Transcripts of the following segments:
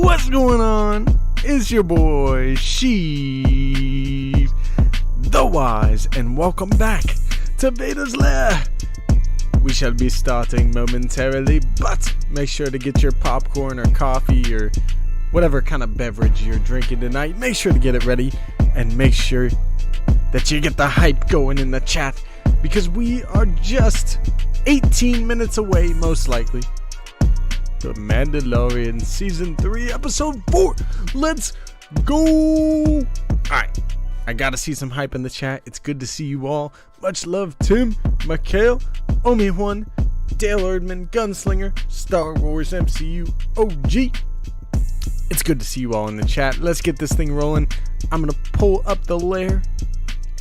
What's going on? It's your boy Sheiv, the Wise, and welcome back to Vader's Lair. We shall be starting momentarily, but make sure to get your popcorn or coffee or whatever kind of beverage you're drinking tonight. Make sure to get it ready and make sure that you get the hype going in the chat, because we are just 18 minutes away, most likely, The Mandalorian Season 3, Episode 4. Let's go! Alright, I gotta see some hype in the chat. It's good to see you all. Much love, Tim, Mikhail, Omi-Juan, Dale Erdman, Gunslinger, Star Wars MCU OG. It's good to see you all in the chat. Let's get this thing rolling. I'm gonna pull up the lair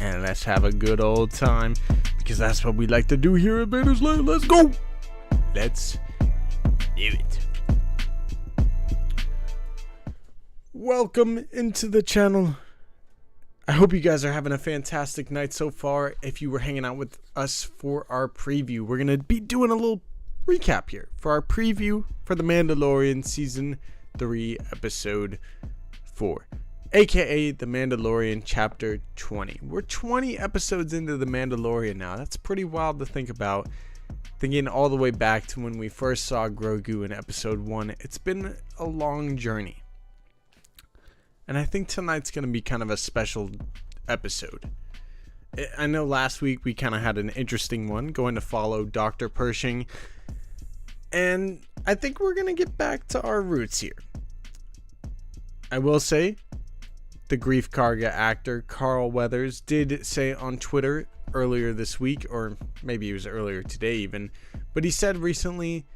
and let's have a good old time, because that's what we like to do here at Vader's Lair. Let's go! Let's do it. Welcome into the channel. I hope you guys are having a fantastic night so far. If you were hanging out with us for our preview, we're going to be doing a little recap here for our preview for The Mandalorian Season 3, Episode 4. AKA The Mandalorian Chapter 20. We're 20 episodes into The Mandalorian now. That's pretty wild to think about. Thinking all the way back to when we first saw Grogu in Episode 1. It's been a long journey. And I think tonight's going to be kind of a special episode. I know last week we kind of had an interesting one, going to follow Dr. Pershing. And I think we're going to get back to our roots here. I will say, the Greef Carga actor Carl Weathers did say on Twitter earlier this week, or maybe it was earlier today even, but he said recently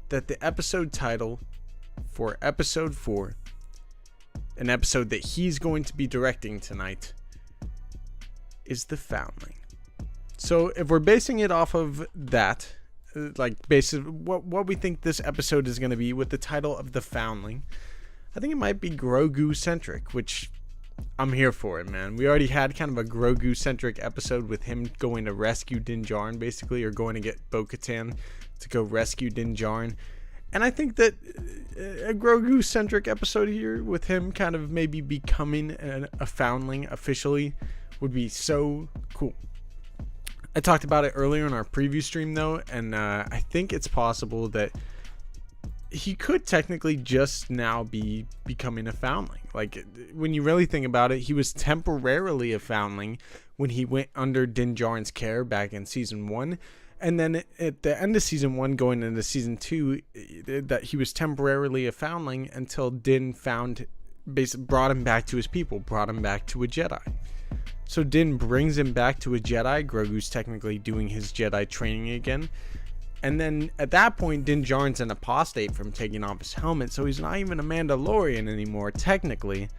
that the episode title for Episode 4, an episode that he's going to be directing tonight, is The Foundling. So if we're basing it off of that, like basically what we think this episode is going to be with the title of The Foundling, I think it might be Grogu Centric, which I'm here for it, man. We already had kind of a Grogu centric episode with him going to rescue Din Djarin, basically, or going to get Bo-Katan to go rescue Din Djarin. And I think that a Grogu centric episode here with him kind of maybe becoming a foundling officially would be so cool. I talked about it earlier in our preview stream though, and I think it's possible that he could technically just now be becoming a foundling. Like, when you really think about it, he was temporarily a foundling when he went under Din Djarin's care back in Season 1. And then at the end of Season 1, going into Season 2, that he was temporarily a foundling until Din brought him back to his people, brought him back to a Jedi. So Din brings him back to a Jedi. Grogu's technically doing his Jedi training again. And then at that point, Din Djarin's an apostate from taking off his helmet, so he's not even a Mandalorian anymore, technically.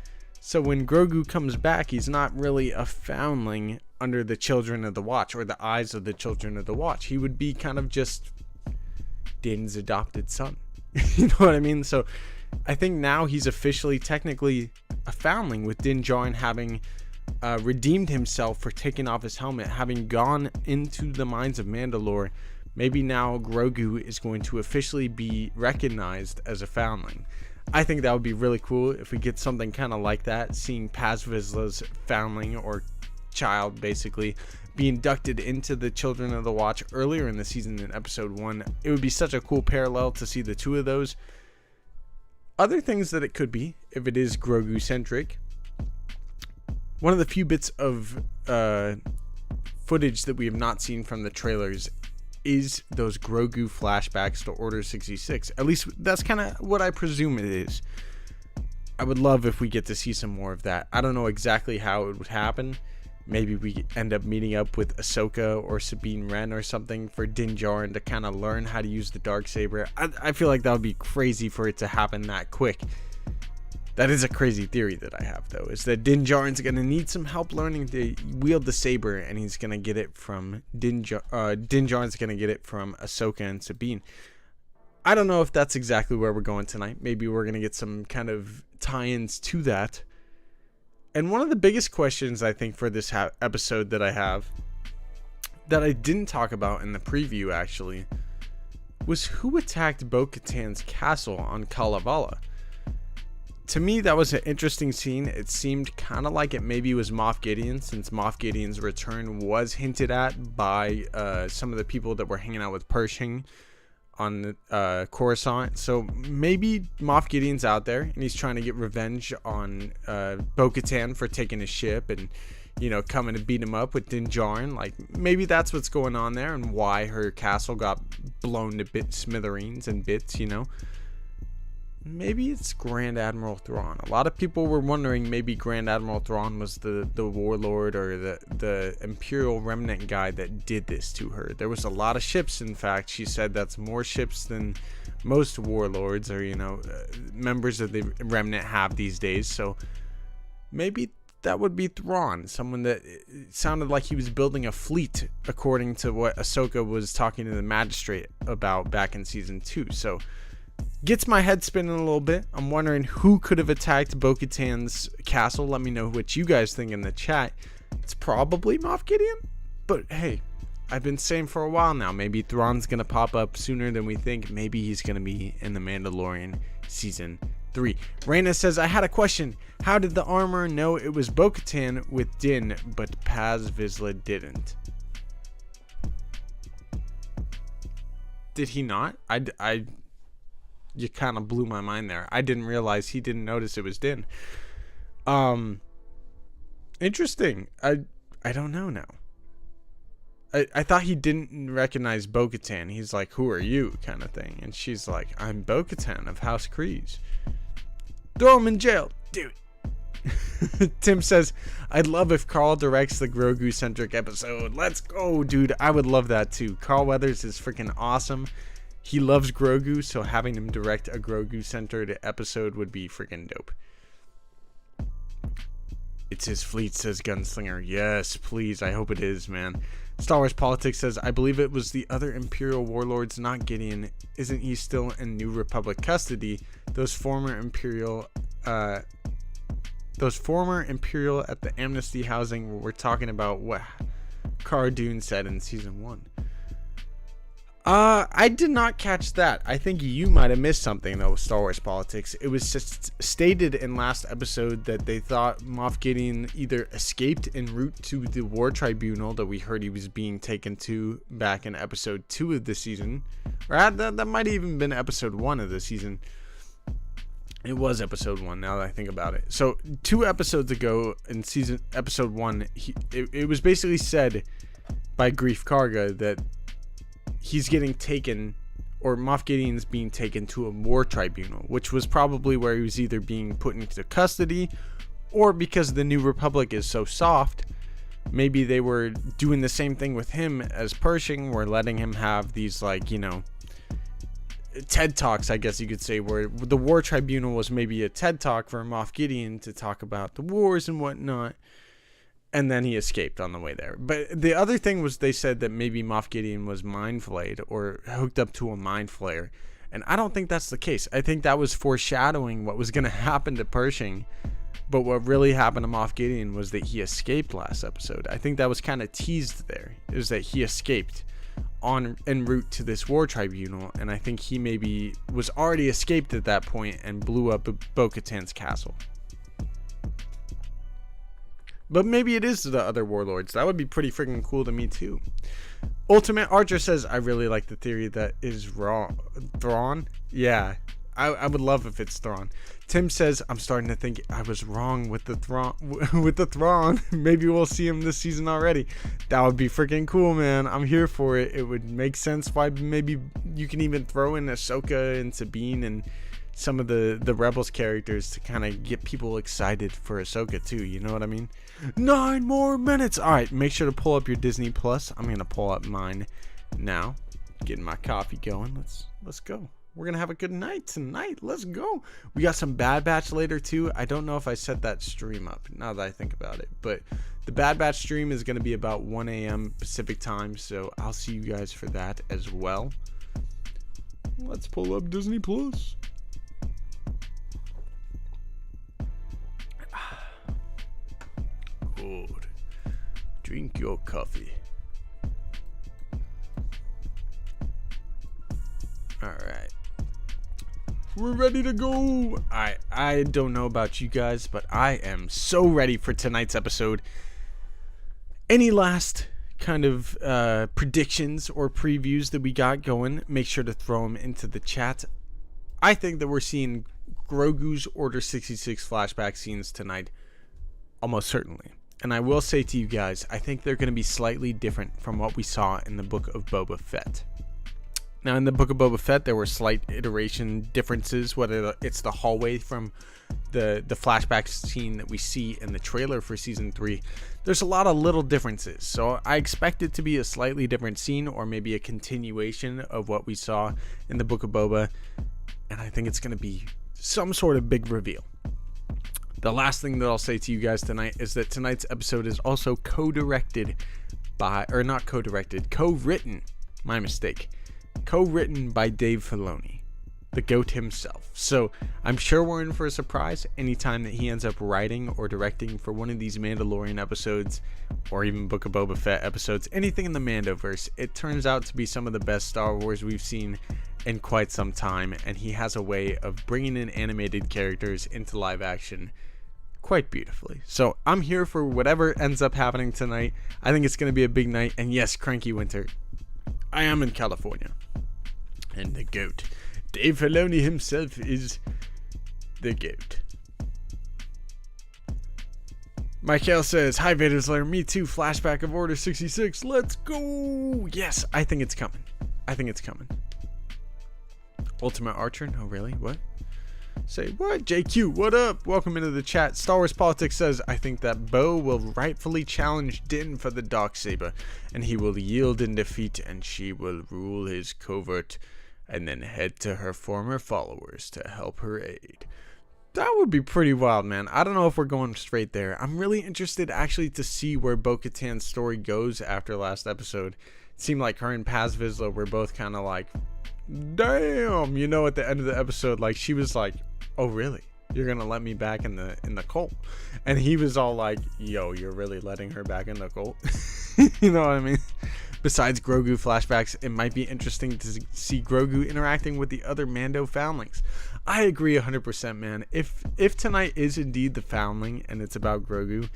So when Grogu comes back, he's not really a foundling under the Children of the Watch, or the eyes of the Children of the Watch. He would be kind of just Din's adopted son. You know what I mean? So I think now he's officially, technically, a foundling, with Din Djarin having redeemed himself for taking off his helmet, having gone into the mines of Mandalore. Maybe now Grogu is going to officially be recognized as a foundling. I think that would be really cool if we get something kind of like that, seeing Paz Vizsla's foundling, or child basically, be inducted into the Children of the Watch earlier in the season in Episode 1. It would be such a cool parallel to see the two of those. Other things that it could be, if it is Grogu centric, one of the few bits of footage that we have not seen from the trailers is those Grogu flashbacks to Order 66. At least that's kind of what I presume it is. I would love if we get to see some more of that. I don't know exactly how it would happen. Maybe we end up meeting up with Ahsoka or Sabine Wren or something for Din Djarin to kind of learn how to use the Darksaber. I feel like that would be crazy for it to happen that quick. That is a crazy theory that I have, though, is that Din Djarin's going to need some help learning to wield the saber, and he's going to get it from Din Djarin's going to get it from Ahsoka and Sabine. I don't know if that's exactly where we're going tonight. Maybe we're going to get some kind of tie-ins to that. And one of the biggest questions, I think, for this episode that I have, that I didn't talk about in the preview, actually, was who attacked Bo-Katan's castle on Kalevala. To me, that was an interesting scene. It seemed kind of like it maybe was Moff Gideon, since Moff Gideon's return was hinted at by some of the people that were hanging out with Pershing on Coruscant. So maybe Moff Gideon's out there and he's trying to get revenge on Bo-Katan for taking his ship and, you know, coming to beat him up with Din Djarin. Like, maybe that's what's going on there and why her castle got blown to smithereens and bits, you know. Maybe it's Grand Admiral Thrawn. A lot of people were wondering maybe Grand Admiral Thrawn was the warlord or the Imperial Remnant guy that did this to her. There was a lot of ships, in fact. She said that's more ships than most warlords or, you know, members of the Remnant have these days. So maybe that would be Thrawn, someone that sounded like he was building a fleet, according to what Ahsoka was talking to the magistrate about back in season 2. So gets my head spinning a little bit. I'm wondering who could have attacked Bo-Katan's castle. Let me know what you guys think in the chat. It's probably Moff Gideon, but hey, I've been saying for a while now, maybe Thrawn's gonna pop up sooner than we think. Maybe he's gonna be in the Mandalorian season 3. Raina says, I had a question. How did the armor know it was Bo-Katan with Din, but Paz Vizsla didn't? Did he not? You kind of blew my mind there. I didn't realize he didn't notice it was Din. Interesting. I don't know now. I thought he didn't recognize Bo-Katan. He's like, who are you, kind of thing. And she's like, I'm Bo-Katan of House Kryze. Throw him in jail. Do it. Tim says, I'd love if Carl directs the Grogu Centric episode. Let's go, dude. I would love that too. Carl Weathers is freaking awesome. He loves Grogu, so having him direct a Grogu-centered episode would be freaking dope. It's his fleet, says Gunslinger. Yes, please. I hope it is, man. Star Wars Politics says, I believe it was the other Imperial warlords, not Gideon. Isn't he still in New Republic custody? Those former Imperial at the Amnesty housing we're talking about what Cara Dune said in season 1. I did not catch that. I think you might have missed something though with Star Wars Politics. It was just stated in last episode that they thought Moff Gideon either escaped en route to the War Tribunal that we heard he was being taken to back in episode 2 of the season. Or that might have even been episode 1 of the season. It was episode 1 now that I think about it. So 2 episodes ago in episode 1, it was basically said by Greef Carga that he's getting taken, or Moff Gideon's being taken to a war tribunal, which was probably where he was either being put into custody, or because the New Republic is so soft, maybe they were doing the same thing with him as Pershing, were letting him have these, like, you know, TED Talks, I guess you could say, where the war tribunal was maybe a TED Talk for Moff Gideon to talk about the wars and whatnot. And then he escaped on the way there. But the other thing was they said that maybe Moff Gideon was mind flayed or hooked up to a mind flayer. And I don't think that's the case. I think that was foreshadowing what was going to happen to Pershing. But what really happened to Moff Gideon was that he escaped last episode. I think that was kind of teased there. It was that he escaped en route to this war tribunal. And I think he maybe was already escaped at that point and blew up Bo-Katan's castle. But maybe it is the other warlords. That would be pretty freaking cool to me too. Ultimate Archer says, I really like the theory that is wrong. Thrawn? Yeah, I would love if it's Thrawn. Tim says, I'm starting to think I was wrong with the Thrawn. Maybe we'll see him this season already. That would be freaking cool, man. I'm here for it. It would make sense why maybe you can even throw in Ahsoka and Sabine and some of the Rebels characters to kind of get people excited for Ahsoka too, you know what I mean? 9 more minutes. All right, make sure to pull up your Disney Plus. I'm gonna pull up mine now. Getting my coffee going. Let's go. We're gonna have a good night tonight. Let's go. We got some Bad Batch later too. I don't know if I set that stream up now that I think about it, but the Bad Batch stream is gonna be about 1 a.m. Pacific time, so I'll see you guys for that as well. Let's pull up Disney Plus. Good. Drink your coffee. Alright. We're ready to go. I don't know about you guys, but I am so ready for tonight's episode. Any last kind of predictions or previews that we got going, make sure to throw them into the chat. I think that we're seeing Grogu's Order 66 flashback scenes tonight, almost certainly. And I will say to you guys, I think they're going to be slightly different from what we saw in the Book of Boba Fett. Now, in the Book of Boba Fett, there were slight iteration differences, whether it's the hallway from the flashback scene that we see in the trailer for Season 3. There's a lot of little differences, so I expect it to be a slightly different scene, or maybe a continuation of what we saw in the Book of Boba, and I think it's going to be some sort of big reveal. The last thing that I'll say to you guys tonight is that tonight's episode is also co-written, my mistake, co-written by Dave Filoni, the GOAT himself. So I'm sure we're in for a surprise anytime that he ends up writing or directing for one of these Mandalorian episodes, or even Book of Boba Fett episodes, anything in the Mandoverse. It turns out to be some of the best Star Wars we've seen in quite some time, and he has a way of bringing in animated characters into live action quite beautifully. So I'm here for whatever ends up happening tonight. I think it's going to be a big night, and yes, Cranky Winter, I am in California, and the GOAT, Dave Filoni himself, is the GOAT. Michael says, "Hi Vader's Lair, me too, flashback of Order 66, let's go!" Yes, I think it's coming. Ultimate Archer? No, really? What? Say what? JQ, what up? Welcome into the chat. Star Wars Politics says, "I think that Bo will rightfully challenge Din for the Darksaber, and he will yield in defeat, and she will rule his covert, and then head to her former followers to help her aid." That would be pretty wild, man. I don't know if we're going straight there. I'm really interested actually to see where Bo-Katan's story goes after last episode. It seemed like her and Paz Vizsla were both kind of like, damn, you know, at the end of the episode, like she was like, "Oh really? You're gonna let me back in the cult?" And he was all like, "Yo, you're really letting her back in the cult?" You know what I mean? Besides Grogu flashbacks, it might be interesting to see Grogu interacting with the other Mando Foundlings. I agree 100%, man. If tonight is indeed the Foundling and it's about Grogu,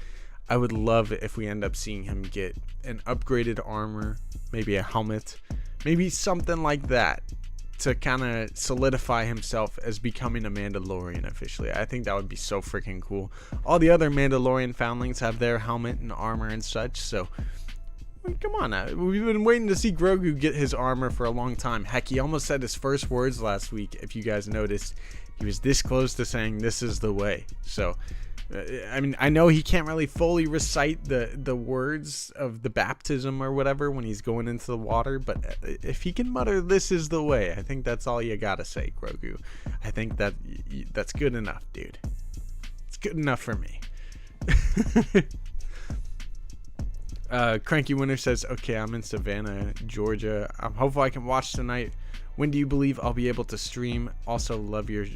I would love it if we end up seeing him get an upgraded armor, maybe a helmet, maybe something like that, to kind of solidify himself as becoming a Mandalorian officially. I think that would be so freaking cool. All the other Mandalorian Foundlings have their helmet and armor and such, so come on now. We've been waiting to see Grogu get his armor for a long time. Heck, he almost said his first words last week. If you guys noticed, he was this close to saying "this is the way." So I mean, I know he can't really fully recite the words of the baptism or whatever when he's going into the water, but if he can mutter "this is the way," I think that's all you gotta say, Grogu. I think that's good enough, dude. It's good enough for me. Cranky Winter says, "Okay, I'm in Savannah, Georgia. I'm hopeful I can watch tonight. When do you believe I'll be able to stream? Also love your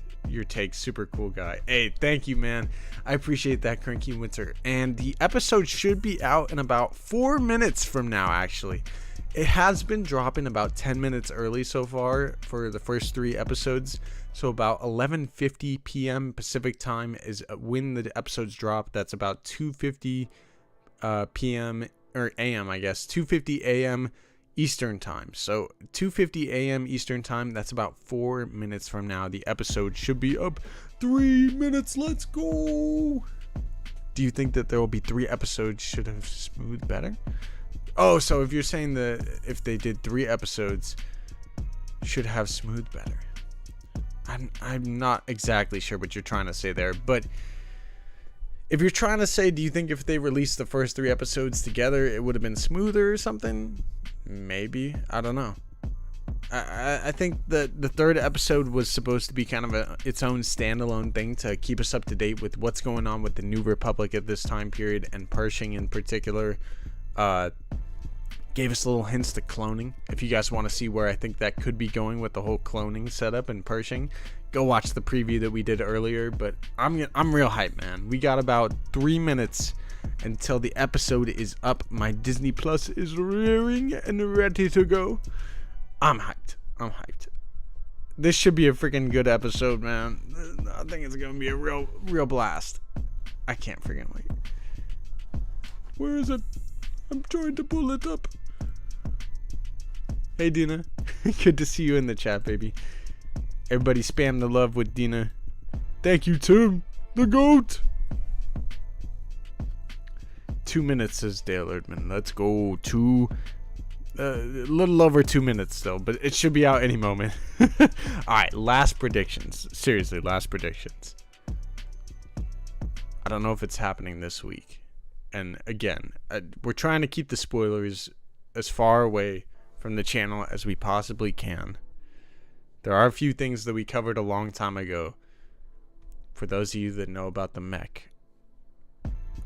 take, super cool guy." Hey, thank you, man. I appreciate that, Cranky Winter. And the episode should be out in about 4 minutes from now, actually. It has been dropping about 10 minutes early so far for the first 3 episodes. So about 11:50 p.m. Pacific time is when the episodes drop. That's about 2:50 p.m. or a.m. I guess, 2:50 a.m. Eastern time. So 2:50 a.m. Eastern time, that's about 4 minutes from now. The episode should be up. 3 minutes, let's go. Do you think that there will be 3 episodes should have smoothed better? Oh, so if you're saying that if they did 3 episodes should have smoothed better. I'm not exactly sure what you're trying to say there, but if you're trying to say, do you think if they released the first 3 episodes together, it would have been smoother or something? Maybe. I don't know. I think that the 3rd episode was supposed to be kind of its own standalone thing to keep us up to date with what's going on with the New Republic at this time period, and Pershing in particular. Gave us little hints to cloning. If you guys want to see where I think that could be going with the whole cloning setup and Pershing, go watch the preview that we did earlier. But I'm real hyped, man. We got about 3 minutes until the episode is up. My Disney Plus is rearing and ready to go. I'm hyped. This should be a freaking good episode, man. I think it's gonna be a real blast. I can't freaking wait. Where is it? I'm trying to pull it up. Hey, Dina. Good to see you in the chat, baby. Everybody spam the love with Dina. Thank you, Tim. The GOAT. 2 minutes, says Dale Erdman. Let's go. A little over 2 minutes still, but it should be out any moment. Alright, last predictions. Seriously, last predictions. I don't know if it's happening this week. And again, we're trying to keep the spoilers as far away from the channel as we possibly can. There are a few things that we covered a long time ago. For those of you that know about the mech,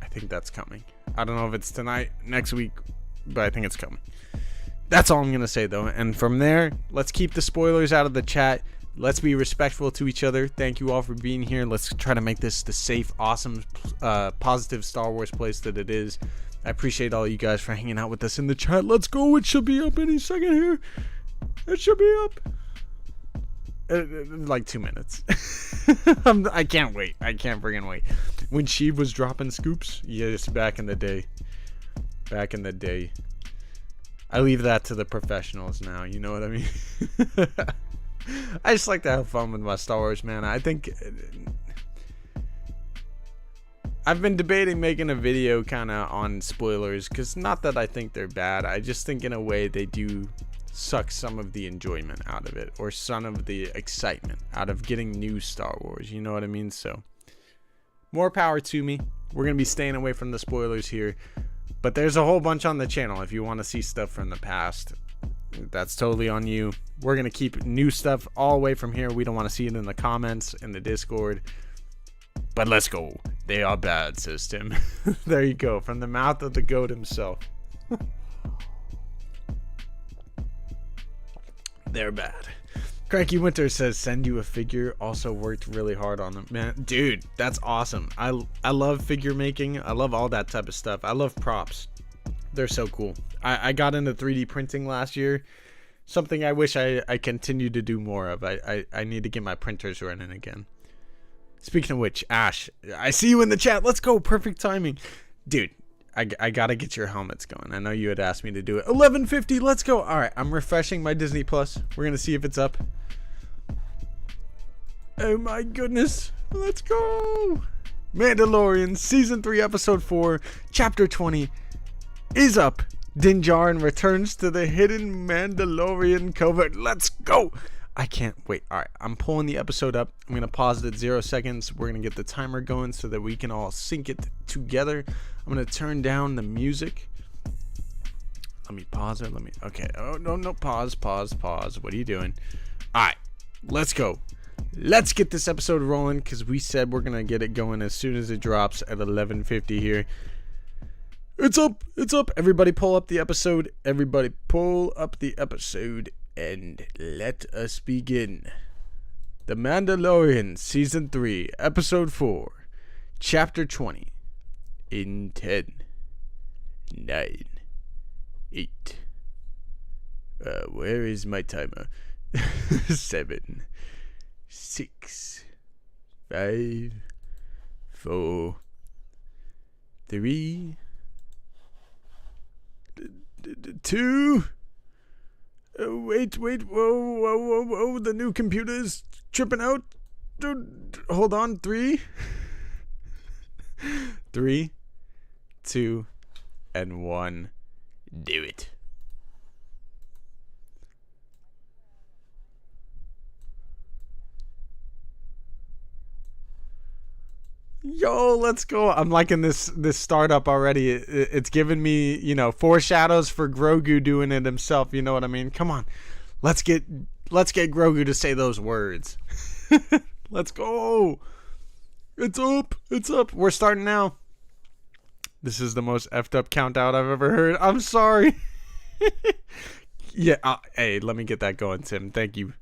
I think that's coming. I don't know if it's tonight, next week, but I think it's coming. That's all I'm going to say, though. And from there, let's keep the spoilers out of the chat. Let's be respectful to each other. Thank you all for being here. Let's try to make this the safe, awesome, positive Star Wars place that it is. I appreciate all you guys for hanging out with us in the chat. Let's go. It should be up any second here. It should be up. Like 2 minutes. I can't wait. I can't friggin' wait. When Sheiv was dropping scoops, yes, back in the day. Back in the day. I leave that to the professionals now, you know what I mean? I just like to have fun with my Star Wars, man. I think I've been debating making a video kind of on spoilers, because not that I think they're bad. I just think in a way they do suck some of the enjoyment out of it, or some of the excitement out of getting new Star Wars, you know what I mean? So more power to me. We're going to be staying away from the spoilers here. But there's a whole bunch on the channel if you want to see stuff from the past. That's totally on you. We're going to keep new stuff all away from here. We don't want to see it in the comments, in the Discord. But let's go. They are bad, says Tim. There you go. From the mouth of the GOAT himself. They're bad. Cranky Winter says, send you a figure. Also worked really hard on them. Man, dude, that's awesome. I love figure making. I love all that type of stuff. I love props. They're so cool. I got into 3D printing last year. Something I wish I continued to do more of. I need to get my printers running again. Speaking of which, Ash, I see you in the chat. Let's go. Perfect timing. Dude, I gotta get your helmets going. I know you had asked me to do it. 11:50. Let's go. All right, I'm refreshing my Disney Plus. We're gonna see if it's up. Oh my goodness. Let's go. Mandalorian season 3 episode 4 chapter 20 is up. Din Djarin returns to the hidden Mandalorian covert. Let's go. I can't wait. All right, I'm pulling the episode up. I'm gonna pause it at 0 seconds. We're gonna get the timer going so that we can all sync it together. I'm gonna turn down the music. Let me pause it. Okay. Oh no. Pause. What are you doing? All right, let's go. Let's get this episode rolling, because we said we're gonna get it going as soon as it drops at 11:50 here. It's up. Everybody pull up the episode. And let us begin. The Mandalorian season 3 episode 4 chapter 20 in 10 9 8 where is my timer? 7 6 5 4 3 2 wait, whoa, the new computer is tripping out. Dude, hold on. 3 2 and 1. Do it. Yo, let's go. I'm liking this startup already. It's giving me, foreshadows for Grogu doing it himself. You know what I mean? Come on. Let's get Grogu to say those words. Let's go. It's up. We're starting now. This is the most effed up countdown I've ever heard. I'm sorry. Yeah, hey, let me get that going, Tim. Thank you.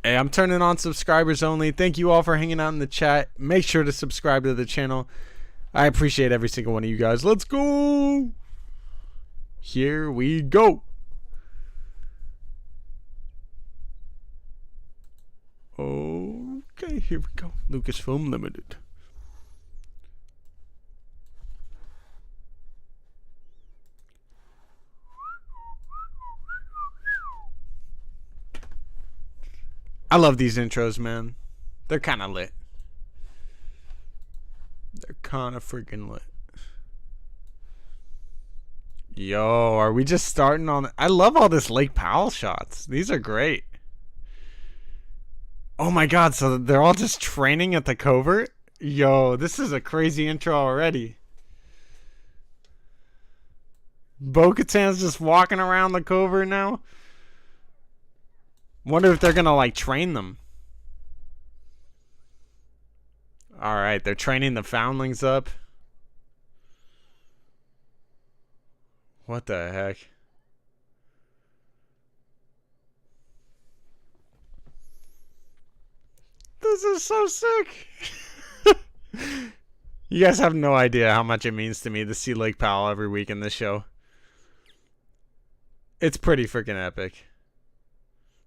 Hey, I'm turning on subscribers only. Thank you all for hanging out in the chat. Make sure to subscribe to the channel. I appreciate every single one of you guys. Let's go. Here we go. Okay, here we go. Lucasfilm Limited. I love these intros, man. They're kind of lit. They're kind of freaking lit. Yo, are we just starting on... I love all this Lake Powell shots. These are great. Oh my god, so they're all just training at the covert? Yo, this is a crazy intro already. Bo-Katan's just walking around the covert now? Wonder if they're gonna, like, train them. Alright, they're training the Foundlings up. What the heck? This is so sick. You guys have no idea how much it means to me to see Lake Powell every week in this show. It's pretty freaking epic.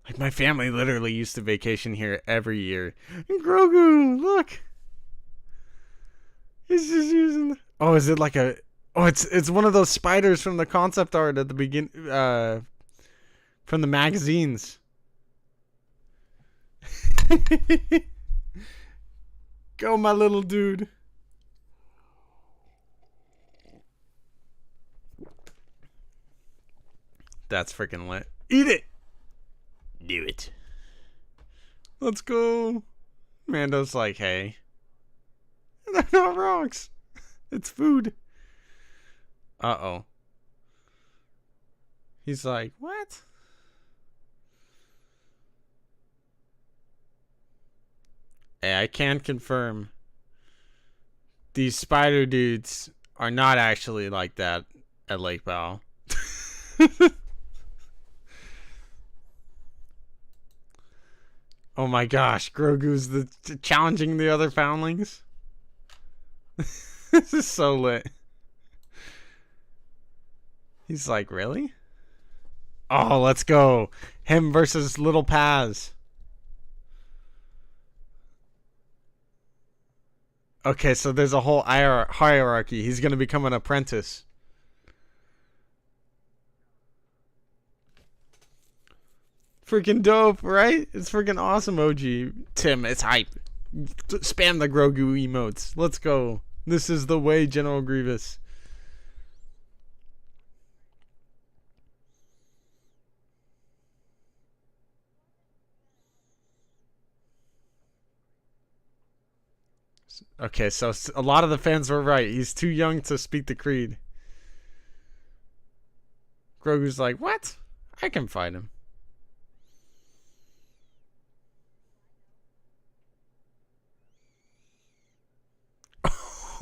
Like, my family literally used to vacation here every year. And Grogu, look. He's just using... Oh, is it like a... Oh, it's one of those spiders from the concept art at the begin... from the magazines. Go, my little dude. That's freaking lit. Eat it. Do it. Let's go. Mando's like, hey. They're not rocks. It's food. Uh-oh. He's like, what? Hey, I can confirm these spider dudes are not actually like that at Lake Powell. Oh my gosh, Grogu's challenging the other Foundlings. This is so lit. He's like, really? Oh, let's go. Him versus Little Paz. Okay, so there's a whole hierarchy. He's going to become an apprentice. Freaking dope, right? It's freaking awesome, OG. Tim, it's hype. Spam the Grogu emotes. Let's go. This is the way, General Grievous. Okay, so a lot of the fans were right. He's too young to speak the creed. Grogu's like, what? I can fight him.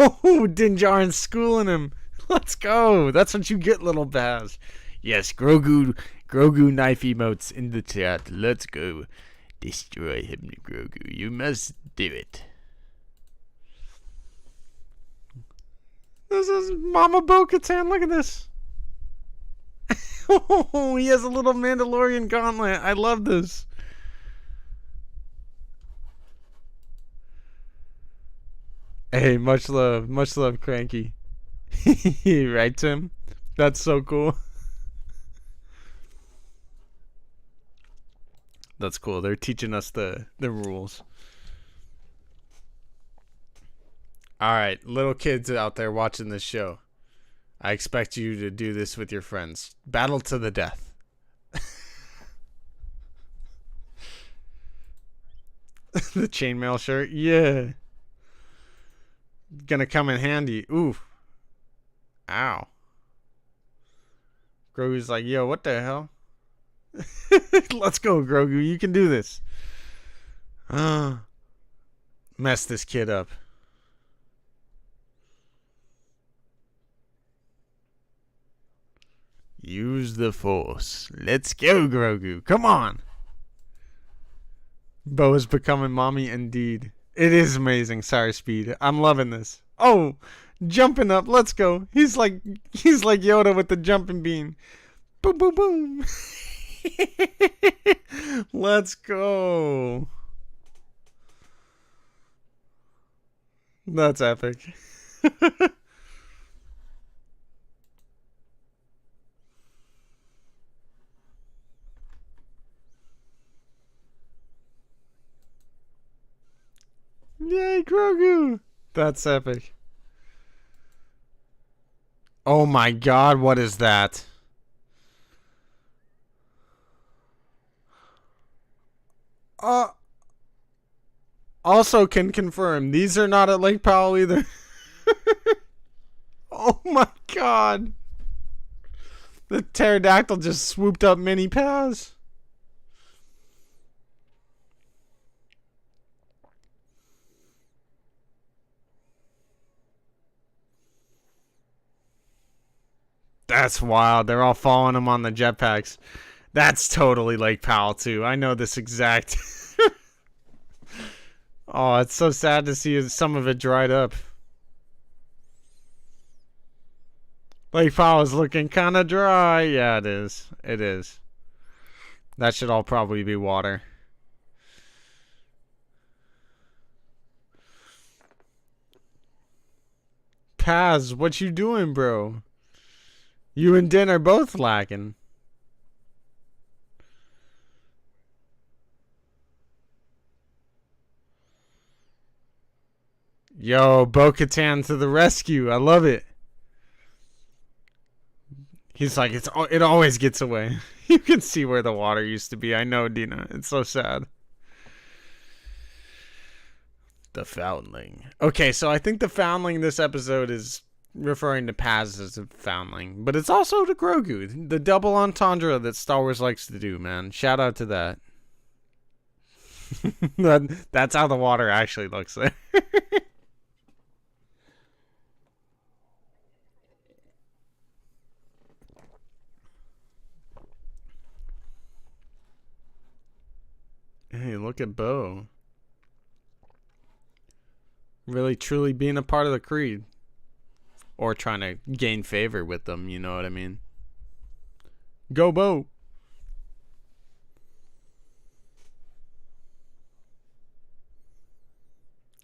Oh, Din Djarin's schooling him. Let's go. That's what you get, Little Baz. Yes, Grogu knife emotes in the chat. Let's go. Destroy him, Grogu. You must do it. This is Mama Bo-Katan. Look at this. Oh, he has a little Mandalorian gauntlet. I love this. Hey, much love, Cranky. Right, Tim? That's so cool. That's cool. They're teaching us the rules. Alright, little kids out there watching this show. I expect you to do this with your friends. Battle to the death. The chainmail shirt? Yeah. Gonna come in handy. Ooh. Ow. Grogu's like, yo, what the hell? Let's go, Grogu. You can do this. Mess this kid up. Use the Force. Let's go, Grogu. Come on. Bo is becoming mommy indeed. It is amazing. Sorry, Speed. I'm loving this. Oh, Jumping up. Let's go. He's like Yoda with the jumping bean. Boom, boom, boom. Let's go. That's epic. Yay, Grogu. That's epic. Oh my god, what is that? Also can confirm, these are not at Lake Powell either. Oh my god. The pterodactyl just swooped up mini Paz. That's wild. They're all following him on the jetpacks. That's totally Lake Powell too. I know this exact. Oh, it's so sad to see some of it dried up. Lake Powell is looking kind of dry. Yeah, it is. It is. That should all probably be water. Paz, what you doing, bro? You and Din are both lacking. Yo, Bo-Katan to the rescue. I love it. He's like, it always gets away. You can see where the water used to be. I know, Dina. It's so sad. The Foundling. Okay, so I think the Foundling this episode is referring to Paz as a Foundling. But it's also to Grogu. The double entendre that Star Wars likes to do, man. Shout out to that. That's how the water actually looks there. Hey, look at Bo. Really, truly being a part of the Creed. Or trying to gain favor with them, you know what I mean? Go, Bo!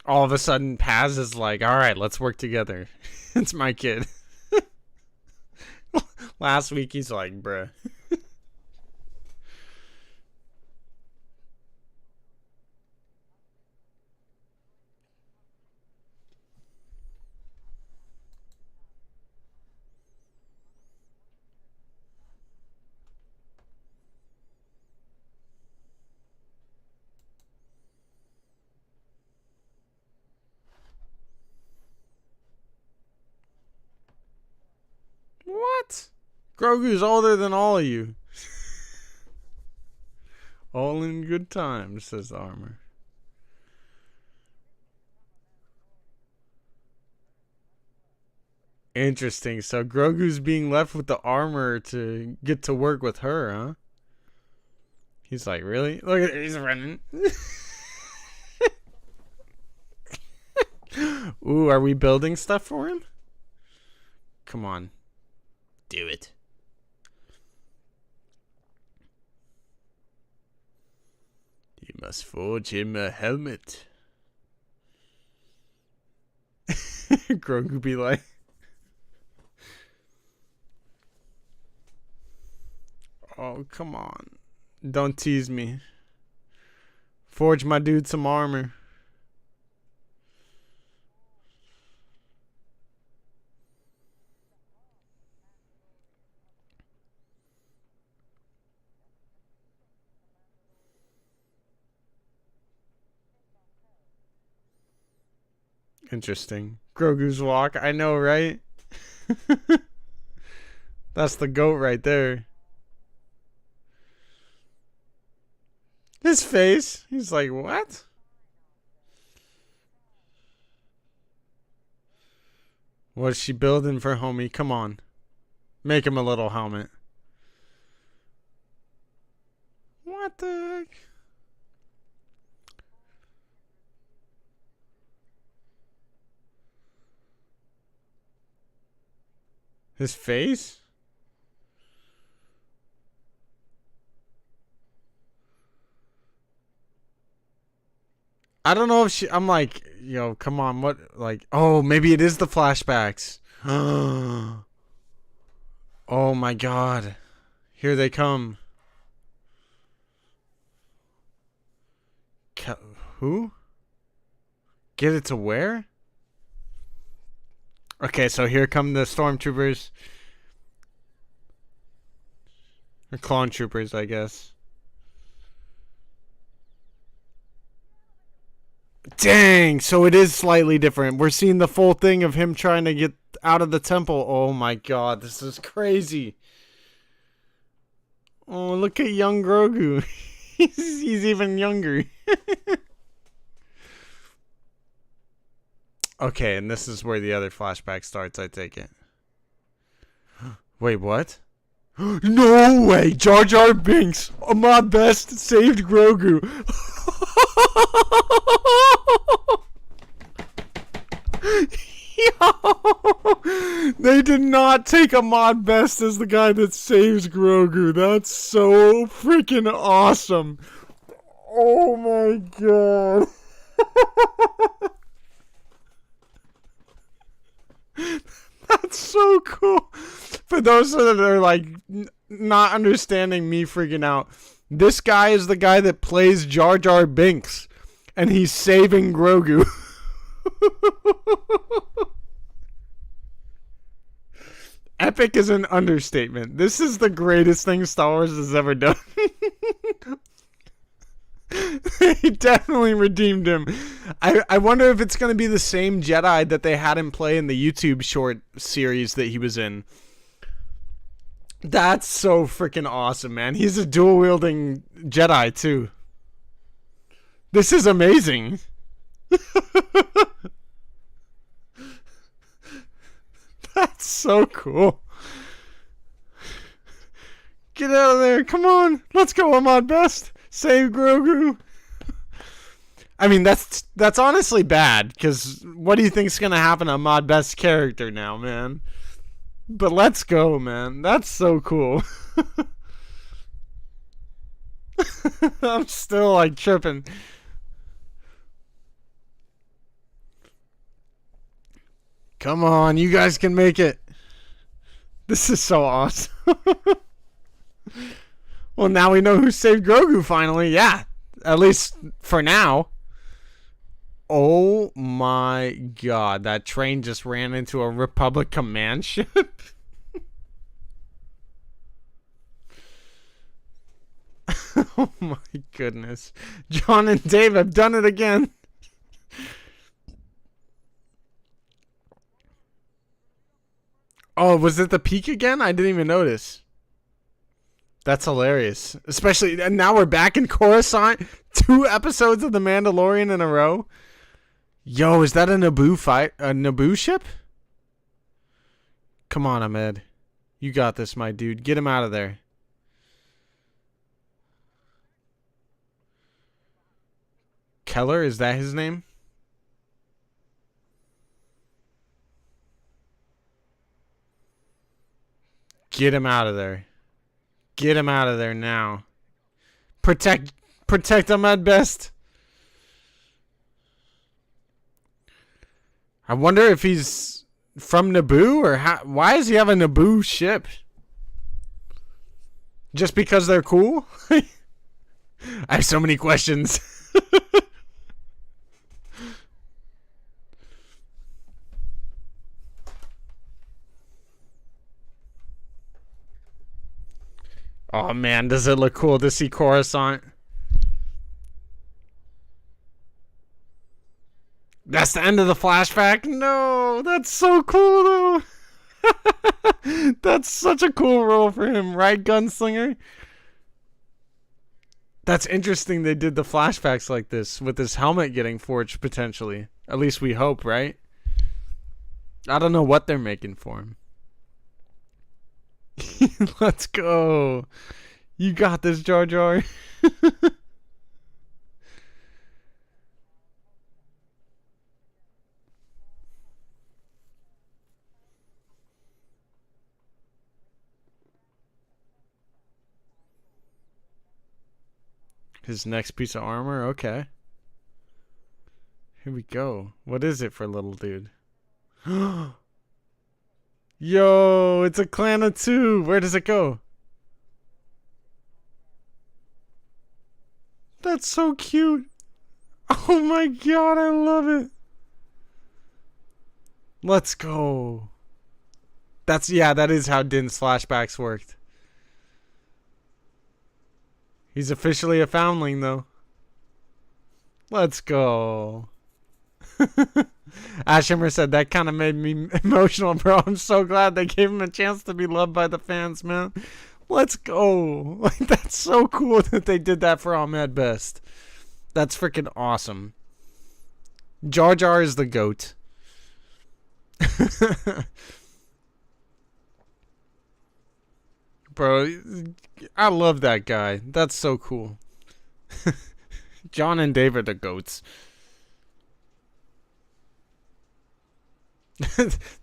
All of a sudden, Paz is like, alright, let's work together. It's my kid. Last week, he's like, bruh. What? Grogu's older than all of you. All in good time, says the armor. Interesting. So Grogu's being left with the armor to get to work with her, huh? He's like, really? Look at he's running. Ooh, are we building stuff for him? Come on. Do it. You must forge him a helmet. Grogu be like, oh, come on. Don't tease me. Forge my dude some armor. Interesting. Grogu's walk. I know, right? That's the goat right there. His face. He's like, what? What's she building for homie? Come on. Make him a little helmet. What the heck? His face? I don't know if I'm like, yo, come on, what, like, oh, maybe it is the flashbacks. Oh my god. Here they come. Who? Get it to where? Okay, so here come the stormtroopers. Or clone troopers, I guess. Dang, so it is slightly different. We're seeing the full thing of him trying to get out of the temple. Oh my god, this is crazy. Oh, look at young Grogu. he's even younger. Okay, and this is where the other flashback starts, I take it. Wait, what? No way! Jar Jar Binks, my best, saved Grogu. Yo! They did not take Ahmad Best as the guy that saves Grogu. That's so freaking awesome. Oh my god. That's so cool. For those that are like not understanding me freaking out, this guy is the guy that plays Jar Jar Binks, and he's saving Grogu. Epic is an understatement. This is the greatest thing Star Wars has ever done. He definitely redeemed him. I wonder if it's going to be the same Jedi that they had him play in the YouTube short series that he was in. That's so freaking awesome, man. He's a dual-wielding Jedi, too. This is amazing. That's so cool. Get out of there. Come on. Let's go, Ahmad Best. Save Grogu. I mean, that's honestly bad, because what do you think's going to happen to Ahmad Best's character now, man? But let's go, man. That's so cool. I'm still, like, tripping. Come on, you guys can make it. This is so awesome. Well, now we know who saved Grogu finally. Yeah, at least for now. Oh my god, that train just ran into a Republic command ship. Oh my goodness. John and Dave have done it again. Oh, was it the peak again? I didn't even notice. That's hilarious. Especially, and now we're back in Coruscant. 2 episodes of The Mandalorian in a row. Yo, is that a Naboo fight? A Naboo ship? Come on, Ahmed. You got this, my dude. Get him out of there. Keller, is that his name? Get him out of there. Get him out of there now. Protect Ahmed Best. I wonder if he's from Naboo, or why does he have a Naboo ship? Just because they're cool? I have so many questions. Oh man, does it look cool to see Coruscant? That's the end of the flashback? No, that's so cool though. That's such a cool role for him, right, Gunslinger? That's interesting they did the flashbacks like this, with his helmet getting forged potentially. At least we hope, right? I don't know what they're making for him. Let's go. You got this, Jar Jar. His next piece of armor? Okay. Here we go. What is it for little dude? Yo, it's a clan of 2. Where does it go? That's so cute. Oh my god, I love it. Let's go. That is how Din's flashbacks worked. He's officially a foundling, though. Let's go. Ashimmer said that kind of made me emotional, bro. I'm so glad they gave him a chance to be loved by the fans, man. Let's go. Like, that's so cool that they did that for Ahmed Best. That's freaking awesome. Jar Jar is the GOAT. Bro, I love that guy. That's so cool. John and Dave are the GOATs.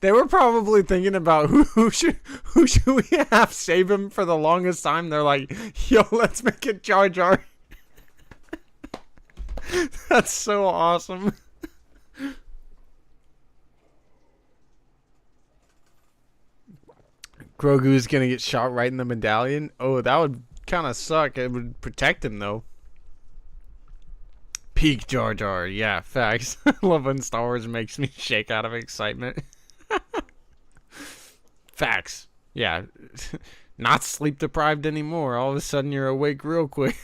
They were probably thinking about who should we have save him for the longest time. They're like, yo, let's make it Jar Jar. That's so awesome. Grogu's gonna get shot right in the medallion. Oh, that would kind of suck. It would protect him though. Peak Jar Jar. Yeah, facts. I love when Star Wars makes me shake out of excitement. Facts. Yeah. Not sleep deprived anymore. All of a sudden you're awake real quick.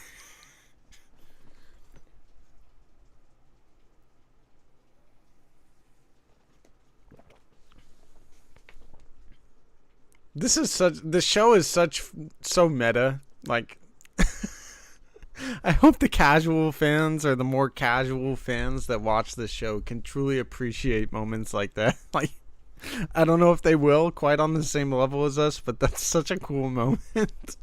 This show is so meta. Like, I hope the casual fans or the more casual fans that watch this show can truly appreciate moments like that. Like, I don't know if they will quite on the same level as us, but that's such a cool moment.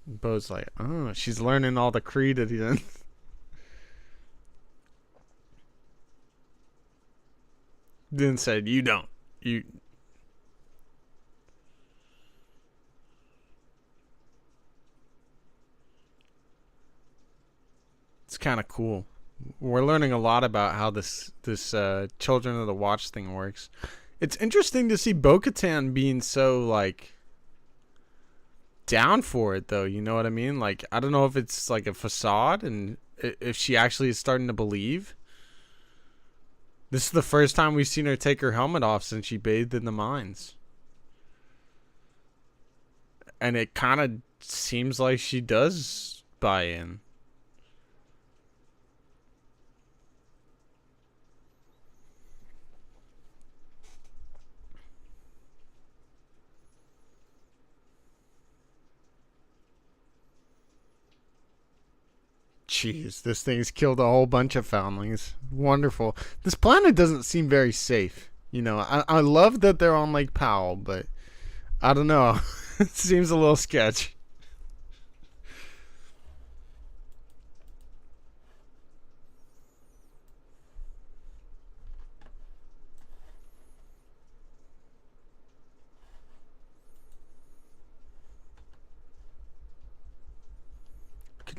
Bo's like, oh, she's learning all the Creed again. Then said, you don't. You. It's kind of cool. We're learning a lot about how this Children of the Watch thing works. It's interesting to see Bo-Katan being so, like, down for it, though. You know what I mean? Like, I don't know if it's, like, a facade and if she actually is starting to believe. This is the first time we've seen her take her helmet off since she bathed in the mines. And it kind of seems like she does buy in. Jeez, this thing's killed a whole bunch of foundlings. Wonderful. This planet doesn't seem very safe. You know, I love that they're on Lake Powell, but I don't know. It seems a little sketch.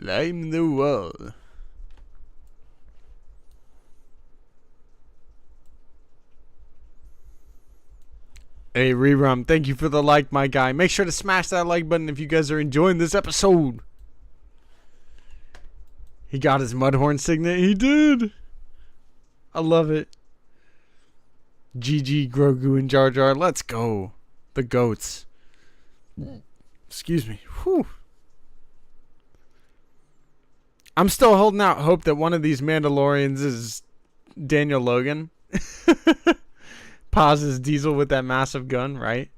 Climb the wall. Hey, Rerum, thank you for the like, my guy. Make sure to smash that like button if you guys are enjoying this episode. He got his Mudhorn signet. He did. I love it. GG, Grogu and Jar Jar. Let's go. The goats. Excuse me. Whew. I'm still holding out hope that one of these Mandalorians is Daniel Logan. Pauses Diesel with that massive gun, right?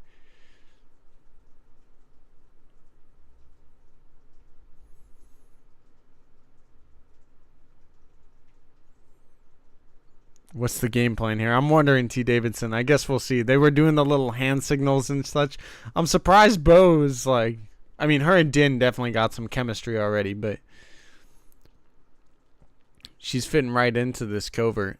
What's the game plan here? I'm wondering, T. Davidson. I guess we'll see. They were doing the little hand signals and such. I'm surprised Bo is like... I mean, her and Din definitely got some chemistry already, but... she's fitting right into this covert.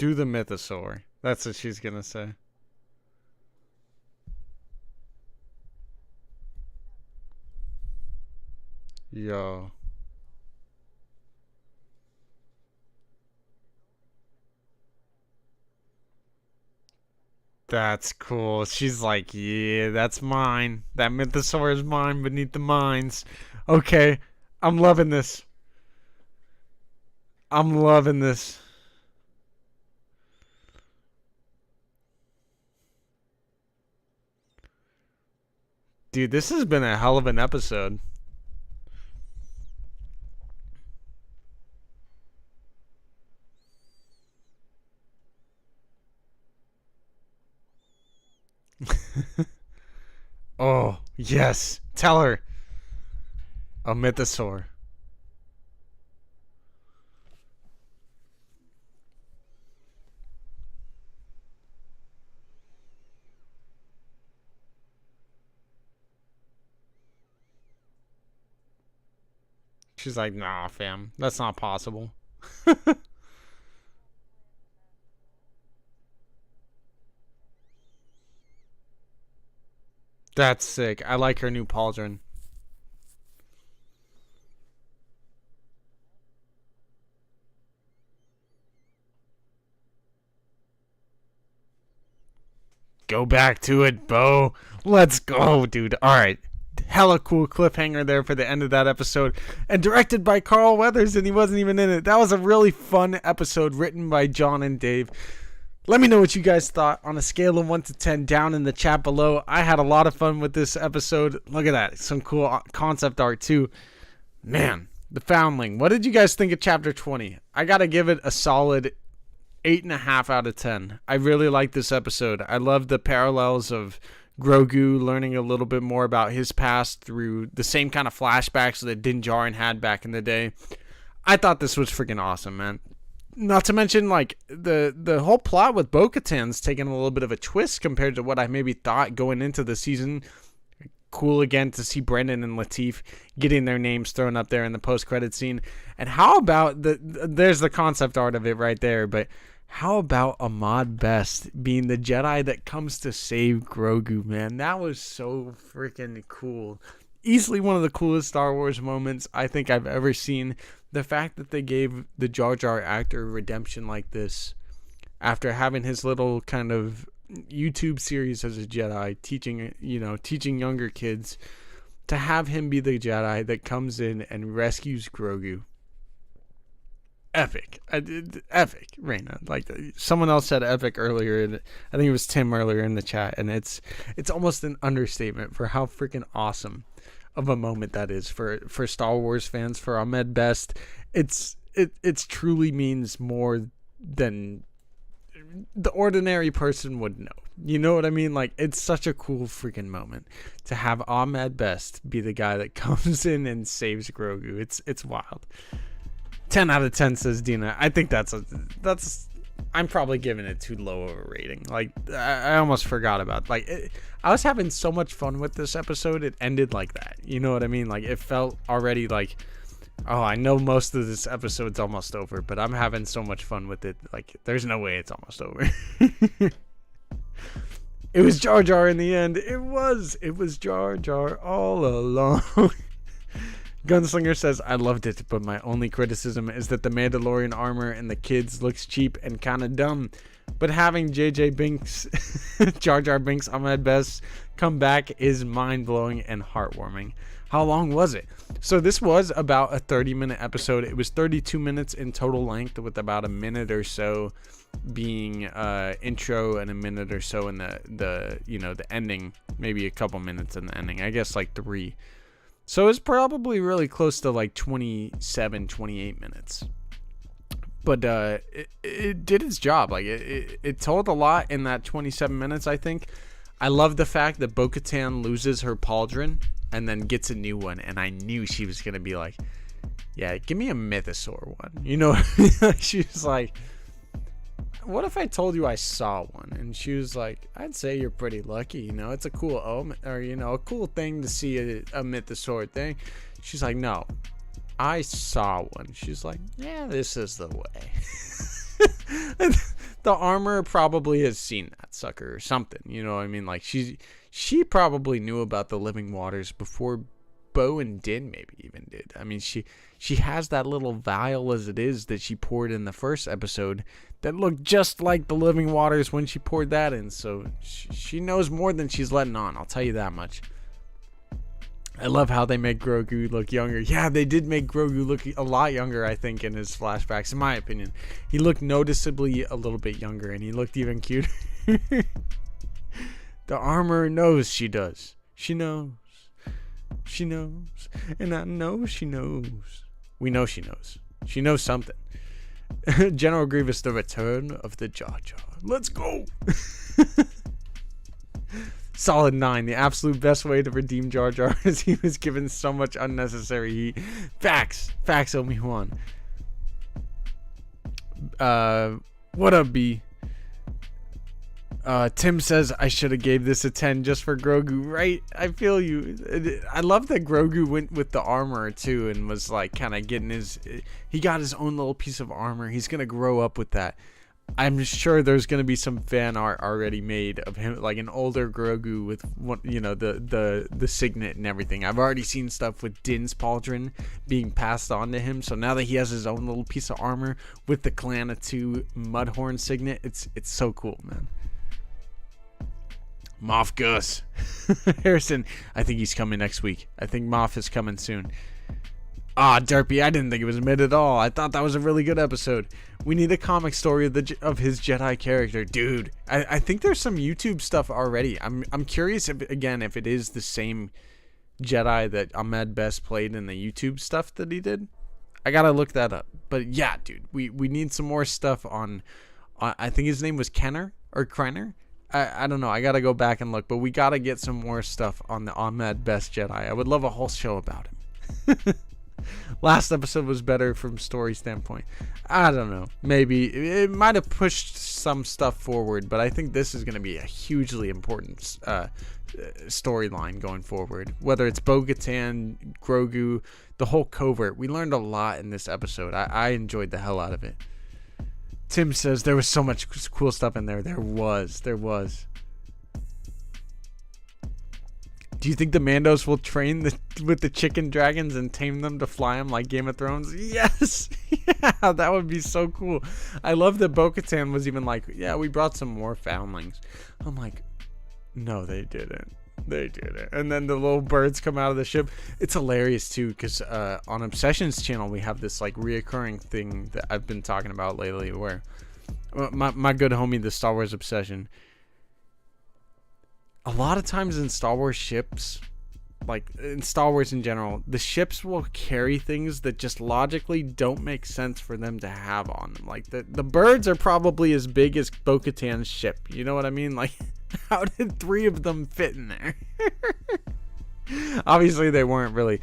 Do the mythosaur. That's what she's gonna say. Yo. That's cool. She's like, yeah, that's mine. That mythosaur is mine beneath the mines. Okay. I'm loving this. I'm loving this. Dude, this has been a hell of an episode. Oh, yes. Tell her. A mythosaur. She's like, nah, fam. That's not possible. That's sick. I like her new pauldron. Go back to it, Bo. Let's go, dude. All right. Hella cool cliffhanger there for the end of that episode. And directed by Carl Weathers, and he wasn't even in it. That was a really fun episode written by John and Dave. Let me know what you guys thought on a scale of 1 to 10 down in the chat below. I had a lot of fun with this episode. Look at that. Some cool concept art, too. Man, the Foundling. What did you guys think of Chapter 20? I got to give it a solid 8.5 out of 10. I really like this episode. I love the parallels of Grogu learning a little bit more about his past through the same kind of flashbacks that Din Djarin had back in the day. I thought this was freaking awesome, man. Not to mention, like, the whole plot with Bo-Katan's taking a little bit of a twist compared to what I maybe thought going into the season. Cool again to see Brendan and Lateef getting their names thrown up there in the post-credit scene. And how about there's the concept art of it right there, but how about Ahmad Best being the Jedi that comes to save Grogu, man? That was so freaking cool. Easily one of the coolest Star Wars moments I think I've ever seen. The fact that they gave the Jar Jar actor redemption like this after having his little kind of YouTube series as a Jedi, teaching younger kids, to have him be the Jedi that comes in and rescues Grogu. Epic. Epic, Raina. Like, someone else said epic earlier, and I think it was Tim earlier in the chat, and it's almost an understatement for how freaking awesome of a moment that is for Star Wars fans, for Ahmed Best. It truly means more than the ordinary person would know. You know what I mean? Like, it's such a cool freaking moment to have Ahmed Best be the guy that comes in and saves Grogu. It's wild. 10 out of 10, says Dina. I think that's I'm probably giving it too low of a rating. Like, I almost forgot about, like, I was having so much fun with this episode. It ended like that. You know what I mean? Like, it felt already like, oh, I know most of this episode's almost over, but I'm having so much fun with it. Like, there's no way it's almost over. It was Jar Jar in the end. It was Jar Jar all along. Gunslinger says, I loved it, but my only criticism is that the Mandalorian armor and the kids looks cheap and kind of dumb. But having JJ Binks, Jar Jar Binks, Ahmed Best come back is mind-blowing and heartwarming. How long was it? So this was about a 30-minute episode. It was 32 minutes in total length, with about a minute or so being intro and a minute or so in the ending. Maybe a couple minutes in the ending. I guess like 3. So it's probably really close to like 27, 28 minutes. But it did its job. Like, it told a lot in that 27 minutes, I think. I love the fact that Bo-Katan loses her pauldron and then gets a new one. And I knew she was going to be like, yeah, give me a mythosaur one. You know, she was like, what if I told you I saw one? And she was like, I'd say you're pretty lucky. You know, it's a cool omen, or, you know, a cool thing to see a mythosaur thing. She's like, no, I saw one. She's like, yeah, this is the way. The armor probably has seen that sucker or something. You know what I mean? Like she probably knew about the living waters before Bo and Din maybe even did. I mean, she has that little vial as it is that she poured in the first episode that looked just like the living waters when she poured that in. So she knows more than she's letting on. I'll tell you that much. I love how they make Grogu look younger. Yeah, they did make Grogu look a lot younger, I think, in his flashbacks, in my opinion. He looked noticeably a little bit younger, and he looked even cuter. The armor knows she does. She knows. She knows. And I know she knows. We know she knows. She knows something. General Grievous, the return of the Jar Jar. Let's go! Solid 9. The absolute best way to redeem Jar Jar is he was given so much unnecessary heat. Facts. Facts, Obi-Wan. What up, B? Tim says I should have gave this a 10 just for Grogu. Right? I feel you. I love that Grogu went with the armor too and was like kind of getting he got his own little piece of armor. He's going to grow up with that. I'm sure there's going to be some fan art already made of him, like an older Grogu with what, you know, the signet and everything. I've already seen stuff with Din's pauldron being passed on to him. So now that he has his own little piece of armor with the Clan of Two Mudhorn signet, it's so cool, man. Moff Gus. Harrison, I think he's coming next week. I think Moff is coming soon. Derpy, I didn't think it was mid at all. I thought that was a really good episode. We need a comic story of his Jedi character. Dude, I think there's some YouTube stuff already. I'm curious if it is the same Jedi that Ahmed Best played in the YouTube stuff that he did. I gotta look that up. But yeah, dude, we need some more stuff on I think his name was Kenner or Kreiner. I don't know. I gotta go back and look, but we gotta get some more stuff on the Ahmed Best Jedi. I would love a whole show about him. Last episode was better from story standpoint. I don't know. Maybe it might have pushed some stuff forward, but I think this is going to be a hugely important storyline going forward. Whether it's Bo-Katan, Grogu, the whole covert. We learned a lot in this episode. I enjoyed the hell out of it. Tim says there was so much cool stuff in there. There was. Do you think the Mandos will train with the chicken dragons and tame them to fly them like Game of Thrones? Yes! Yeah, that would be so cool. I love that Bo-Katan was even like, yeah, we brought some more Foundlings. I'm like, no, they didn't. They didn't. And then the little birds come out of the ship. It's hilarious, too, because on Obsession's channel, we have this like reoccurring thing that I've been talking about lately where my good homie, the Star Wars Obsession, a lot of times in Star Wars ships, like in Star Wars in general, the ships will carry things that just logically don't make sense for them to have on them. Like the birds are probably as big as Bo-Katan's ship. You know what I mean? Like, how did 3 of them fit in there? Obviously, they weren't really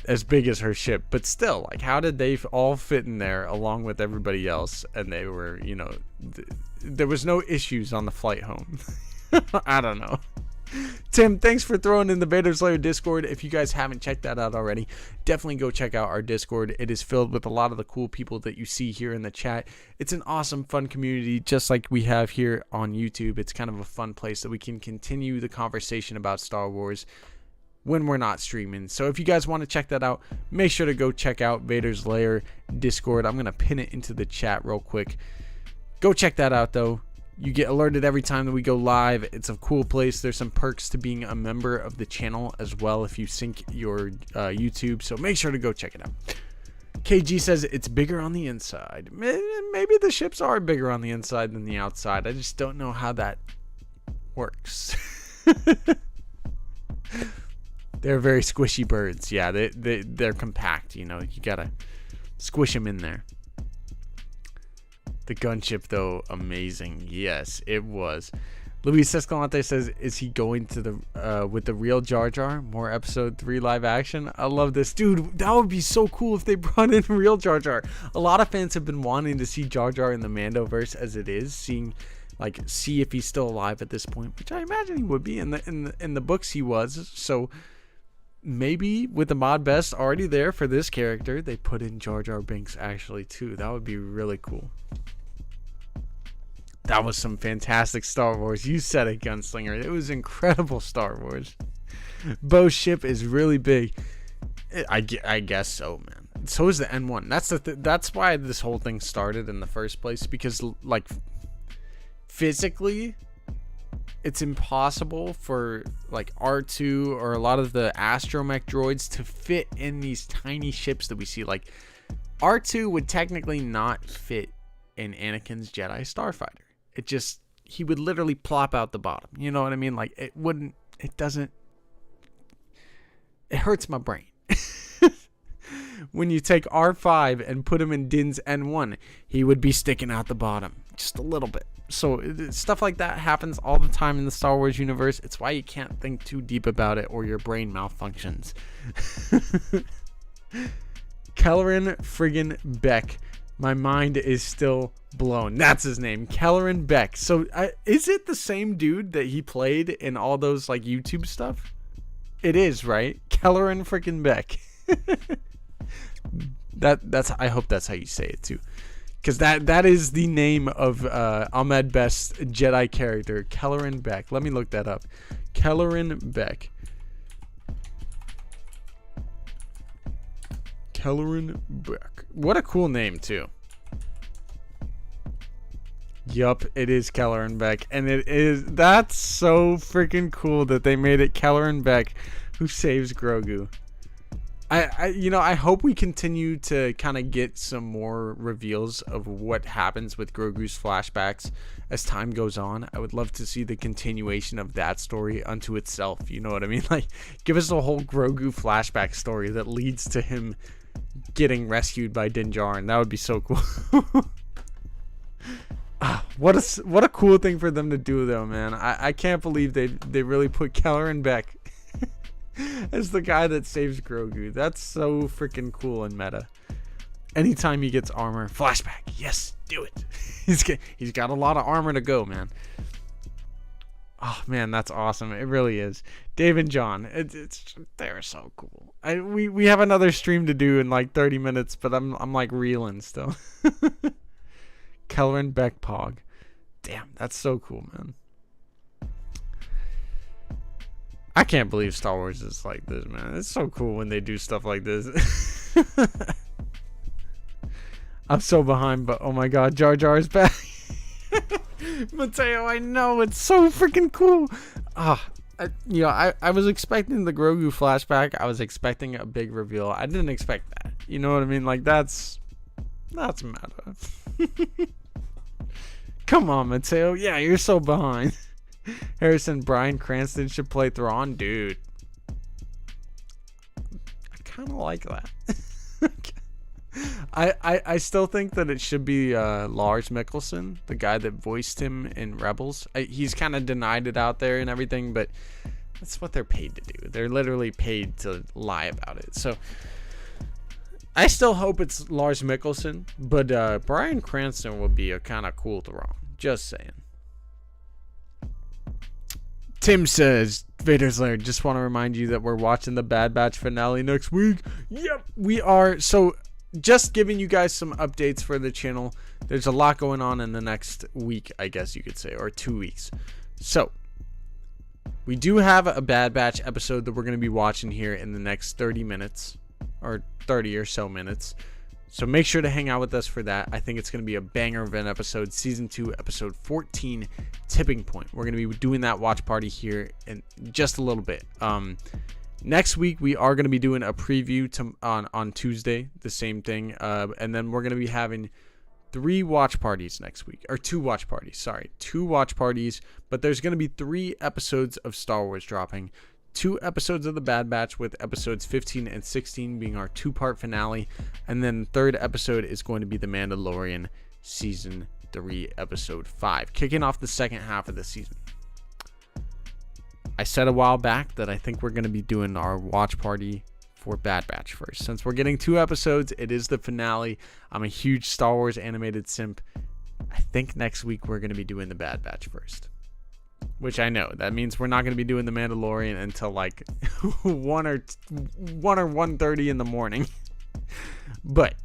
as big as her ship, but still, like, how did they all fit in there along with everybody else? And they were, you know, there was no issues on the flight home. I don't know. Tim, thanks for throwing in the Vader Slayer Discord. If you guys haven't checked that out already, definitely go check out our Discord. It is filled with a lot of the cool people that you see here in the chat. It's an awesome, fun community, just like we have here on YouTube. It's kind of a fun place that we can continue the conversation about Star Wars when we're not streaming. So if you guys want to check that out, make sure to go check out Vader's Lair Discord. I'm going to pin it into the chat real quick. Go check that out, though. You get alerted every time that we go live. It's a cool place. There's some perks to being a member of the channel as well if you sync your YouTube. So make sure to go check it out. KG says it's bigger on the inside. Maybe the ships are bigger on the inside than the outside. I just don't know how that works. They're very squishy birds. Yeah, they're compact. You know, you gotta squish them in there. The gunship, though, amazing. Yes, it was. Luis Escalante says, is he going to the with the real Jar Jar? More episode 3 live action? I love this. Dude, that would be so cool if they brought in real Jar Jar. A lot of fans have been wanting to see Jar Jar in the Mandoverse as it is, see if he's still alive at this point, which I imagine he would be. In the books he was. So maybe with the Mod Best already there for this character, they put in Jar Jar Binks actually too. That would be really cool. That was some fantastic Star Wars. You said it, Gunslinger. It was incredible Star Wars. Bo's ship is really big. I guess so, man. So is the N1. That's why this whole thing started in the first place, because like physically it's impossible for like R2 or a lot of the astromech droids to fit in these tiny ships that we see. Like R2 would technically not fit in Anakin's Jedi Starfighter. He would literally plop out the bottom. You know what I mean? Like it hurts my brain. When you take R5 and put him in Din's N1, he would be sticking out the bottom just a little bit. So stuff like that happens all the time in the Star Wars universe. It's why you can't think too deep about it or your brain malfunctions. Kelleran friggin' Beck. My mind is still blown. That's his name, Kelleran Beck. So is it the same dude that he played in all those like YouTube stuff? It is, right? Kelleran friggin' Beck. That's I hope that's how you say it too, because that is the name of Ahmed Best's Jedi character, Kelleran Beck. Let me look that up. Kelleran Beck. Kelleran Beck. What a cool name too. Yup, it is Kelleran Beck, and that's so freaking cool that they made it Kelleran Beck who saves Grogu. I hope we continue to kind of get some more reveals of what happens with Grogu's flashbacks as time goes on. I would love to see the continuation of that story unto itself. You know what I mean? Like, give us a whole Grogu flashback story that leads to him getting rescued by Din Djarin. That would be so cool. What a cool thing for them to do, though, man. I can't believe they really put Kelleran Beck as the guy that saves Grogu. That's so freaking cool and meta. Anytime he gets armor, flashback. Yes, do it. He's got a lot of armor to go, man. Oh man, that's awesome. It really is. Dave and John, they're so cool. We have another stream to do in like 30 minutes, but I'm like reeling still. Kelleran Beck Pog. Damn, that's so cool, man. I can't believe Star Wars is like this, man. It's so cool when they do stuff like this. I'm so behind, but oh my god, Jar Jar is back. Mateo, I know, it's so freaking cool. I was expecting the Grogu flashback. I was expecting a big reveal. I didn't expect that. You know what I mean? Like, that's meta. Come on, Mateo. Yeah, you're so behind. Harrison, Bryan Cranston should play Thrawn. Dude, I kind of like that. I still think that it should be Lars Mikkelsen, the guy that voiced him in Rebels. He's kind of denied it out there and everything, but that's what they're paid to do. They're literally paid to lie about it. So I still hope it's Lars Mikkelsen, but Bryan Cranston would be a kind of cool Thrawn. Just saying. Tim says, Vader's Lair, just want to remind you that we're watching the Bad Batch finale next week. Yep, we are. So just giving you guys some updates for the channel. There's a lot going on in the next week, I guess you could say, or 2 weeks. So we do have a Bad Batch episode that we're going to be watching here in the next 30 minutes, or 30 or so minutes. So make sure to hang out with us for that. I think it's going to be a banger of an episode. Season 2, episode 14, Tipping Point. We're going to be doing that watch party here in just a little bit. Next week, we are going to be doing a preview on Tuesday, the same thing. And then we're going to be having 3 watch parties next week. Or 2 watch parties, sorry. 2 watch parties. But there's going to be 3 episodes of Star Wars dropping. 2 episodes of the Bad Batch, with episodes 15 and 16 being our 2-part finale. And then the 3rd episode is going to be The Mandalorian Season 3, Episode 5, kicking off the second half of the season. I said a while back that I think we're going to be doing our watch party for Bad Batch first. Since we're getting 2 episodes, it is the finale. I'm a huge Star Wars animated simp. I think next week we're going to be doing the Bad Batch first. Which I know that means we're not going to be doing the Mandalorian until like 1 or 1:30 in the morning. But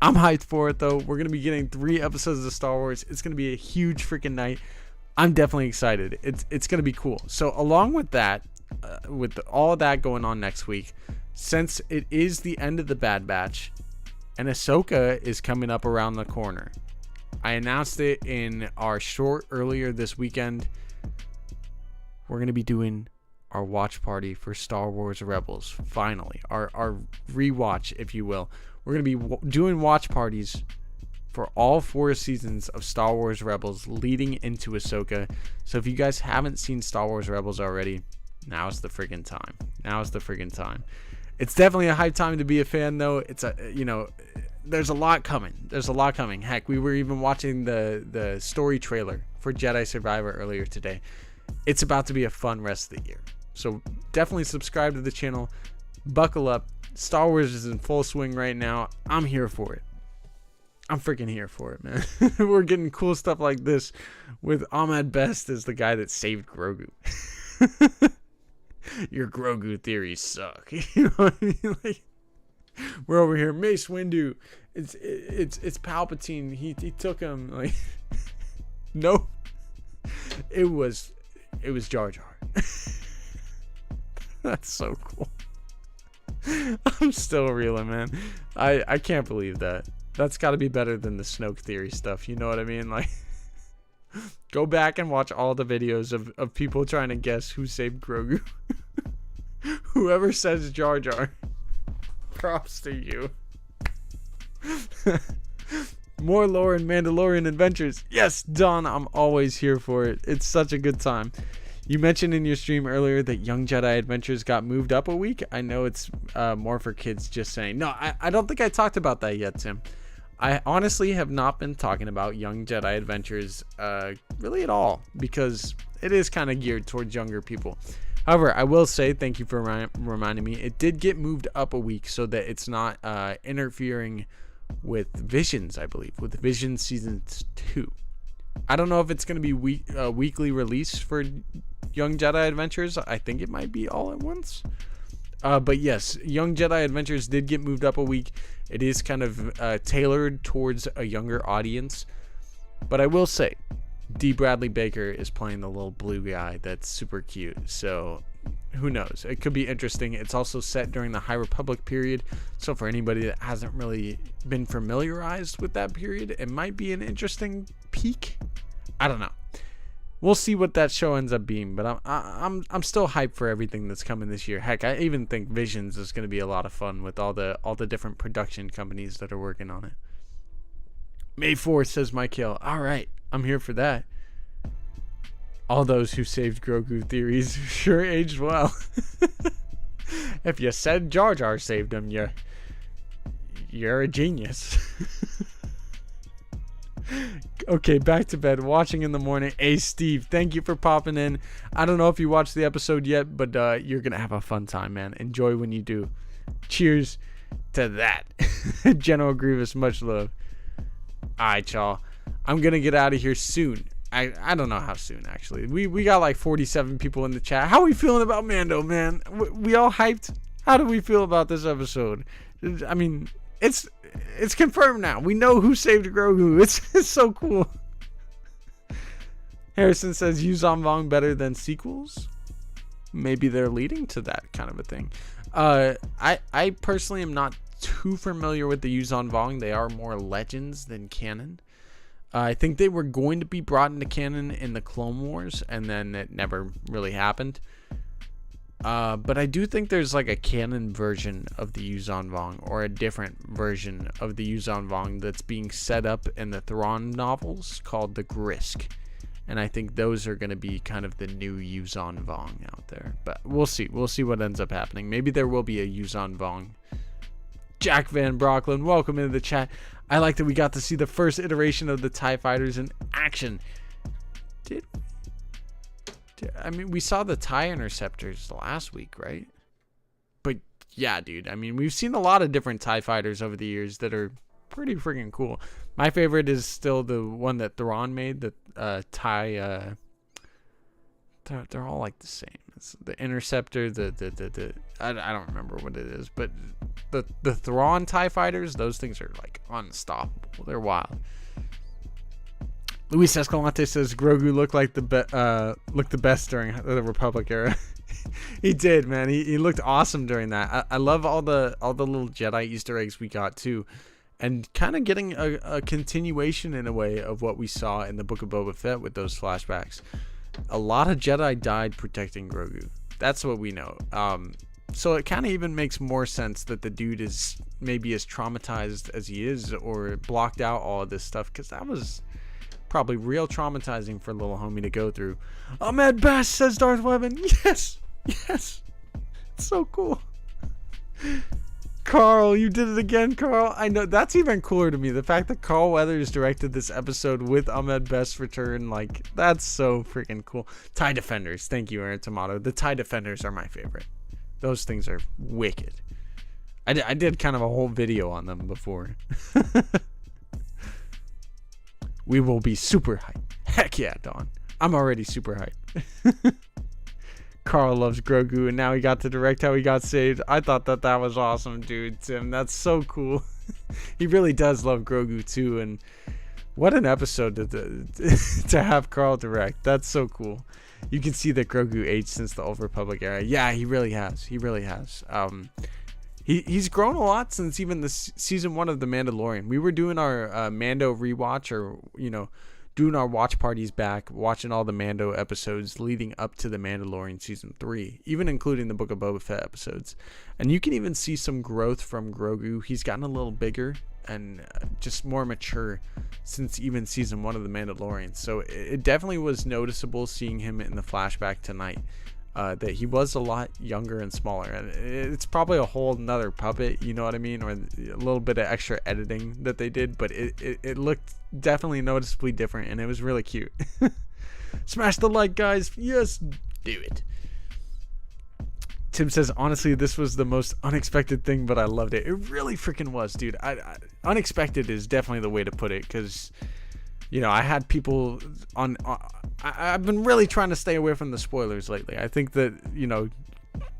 I'm hyped for it, though. We're going to be getting 3 episodes of Star Wars. It's going to be a huge freaking night. I'm definitely excited. It's going to be cool. So along with that, with all of that going on next week, since it is the end of the Bad Batch and Ahsoka is coming up around the corner, I announced it in our short earlier this weekend. We're going to be doing our watch party for Star Wars Rebels. Finally, our rewatch, if you will. We're going to be doing watch parties for all 4 seasons of Star Wars Rebels leading into Ahsoka. So if you guys haven't seen Star Wars Rebels already, now's the friggin' time. Now's the friggin' time. It's definitely a hype time to be a fan, though. It's there's a lot coming. There's a lot coming. Heck, we were even watching the story trailer for Jedi Survivor earlier today. It's about to be a fun rest of the year. So definitely subscribe to the channel. Buckle up. Star Wars is in full swing right now. I'm here for it. I'm freaking here for it, man. We're getting cool stuff like this with Ahmed Best as the guy that saved Grogu. Your Grogu theories suck. You know what I mean? Like, we're over here, Mace Windu. It's Palpatine. He took him. Like, no, it was Jar Jar. That's so cool. I'm still reeling, man. I can't believe that. That's got to be better than the Snoke theory stuff. You know what I mean? Like, go back and watch all the videos of people trying to guess who saved Grogu. Whoever says Jar Jar, props to you. More lore and Mandalorian adventures. Yes, Don, I'm always here for it. It's such a good time. You mentioned in your stream earlier that Young Jedi Adventures got moved up a week. I know it's more for kids, just saying. No, I don't think I talked about that yet, Tim. I honestly have not been talking about Young Jedi Adventures really at all, because it is kind of geared towards younger people. However, I will say, thank you for reminding me, it did get moved up a week so that it's not interfering with Visions, I believe, with Visions Season 2. I don't know if it's going to be weekly release for Young Jedi Adventures. I think it might be all at once. But yes, Young Jedi Adventures did get moved up a week. It is kind of tailored towards a younger audience. But I will say, D. Bradley Baker is playing the little blue guy that's super cute. So who knows? It could be interesting. It's also set during the High Republic period. So for anybody that hasn't really been familiarized with that period, it might be an interesting peek. I don't know. We'll see what that show ends up being, but I'm still hyped for everything that's coming this year. Heck, I even think Visions is going to be a lot of fun with all the different production companies that are working on it. May 4th, says Michael. All right, I'm here for that. All those who saved Grogu theories sure aged well. If you said Jar Jar saved him, you're a genius. Okay, back to bed, watching in the morning. Hey, Steve, thank you for popping in. I don't know if you watched the episode yet, but you're going to have a fun time, man. Enjoy when you do. Cheers to that. General Grievous, much love. All right, y'all. I'm going to get out of here soon. I don't know how soon, actually. We got like 47 people in the chat. How are we feeling about Mando, man? We all hyped? How do we feel about this episode? I mean, it's confirmed now. We know who saved Grogu. It's so cool. Harrison says Yuzhan Vong better than sequels. Maybe they're leading to that kind of a thing. I personally am not too familiar with the Yuzhan Vong. They are more legends than canon. I think they were going to be brought into canon in the Clone Wars, and then it never really happened. But I do think there's like a canon version of the Yuzhan Vong, or a different version of the Yuzhan Vong that's being set up in the Thrawn novels called the Grisk. And I think those are going to be kind of the new Yuzhan Vong out there. But we'll see. We'll see what ends up happening. Maybe there will be a Yuzhan Vong. Jack Van Brocklin, welcome into the chat. I like that we got to see the first iteration of the TIE Fighters in action. I mean, we saw the TIE Interceptors last week, right? But yeah, dude, I mean, we've seen a lot of different TIE Fighters over the years that are pretty freaking cool. My favorite is still the one that Thrawn made, the TIE. They're all like the same. It's the Interceptor, the I don't remember what it is, but the Thrawn TIE fighters, those things are like unstoppable. They're wild. Luis Escalante says Grogu looked the best during the Republic era. He did, man. He looked awesome during that. I love all the little Jedi Easter eggs we got too, and kind of getting a continuation in a way of what we saw in the Book of Boba Fett with those flashbacks. A lot of Jedi died protecting Grogu. That's what we know. So it kind of even makes more sense that the dude is maybe as traumatized as he is, or blocked out all of this stuff, because that was probably real traumatizing for little homie to go through. Ahmed Best, says Darth Weapon. Yes, it's so cool. Carl, you did it again, Carl. I know, that's even cooler to me. The fact that Carl Weathers directed this episode with Ahmed Best's return, like, that's so freaking cool. TIE Defenders, thank you, Aaron Tomato. The TIE Defenders are my favorite. Those things are wicked. I did kind of a whole video on them before. We will be super hyped. Heck yeah, Don. I'm already super hyped. Carl loves Grogu, and now he got to direct how he got saved. I thought that was awesome, dude. Tim, that's so cool. He really does love Grogu too, and what an episode to have Carl direct. That's so cool. You can see that Grogu aged since the Old Republic era. Yeah, he really has. He really has. He's grown a lot since even the season 1 of The Mandalorian. We were doing our Mando rewatch, or doing our watch parties back, watching all the Mando episodes leading up to The Mandalorian season 3, even including the Book of Boba Fett episodes. And you can even see some growth from Grogu. He's gotten a little bigger and just more mature since even season 1 of The Mandalorian. So it definitely was noticeable seeing him in the flashback tonight. That he was a lot younger and smaller, and it's probably a whole nother puppet, you know what I mean, or a little bit of extra editing that they did, but it looked definitely noticeably different, and it was really cute. Smash the like, guys. Yes, do it. Tim says, honestly, this was the most unexpected thing, but I loved it. It really freaking was, dude. Unexpected is definitely the way to put it, because I had people on. I've been really trying to stay away from the spoilers lately. I think that,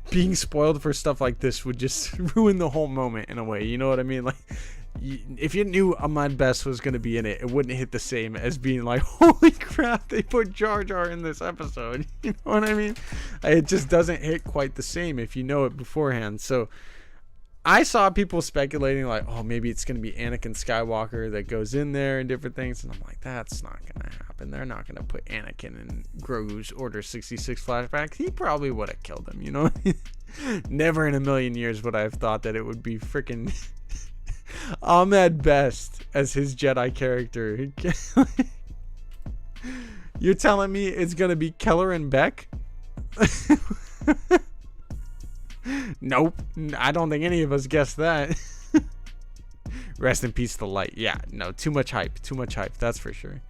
being spoiled for stuff like this would just ruin the whole moment in a way. You know what I mean? Like, if you knew Ahmed Best was going to be in it, it wouldn't hit the same as being like, holy crap, they put Jar Jar in this episode. You know what I mean? It just doesn't hit quite the same if you know it beforehand. So I saw people speculating like, oh, maybe it's going to be Anakin Skywalker that goes in there and different things. And I'm like, that's not going to happen. They're not going to put Anakin in Grogu's Order 66 flashback. He probably would have killed him, you know? Never in a million years would I have thought that it would be freaking Ahmed Best as his Jedi character. You're telling me it's going to be Keller and Beck? Nope, I don't think any of us guessed that. Rest in peace, the light. Yeah, no, too much hype, that's for sure.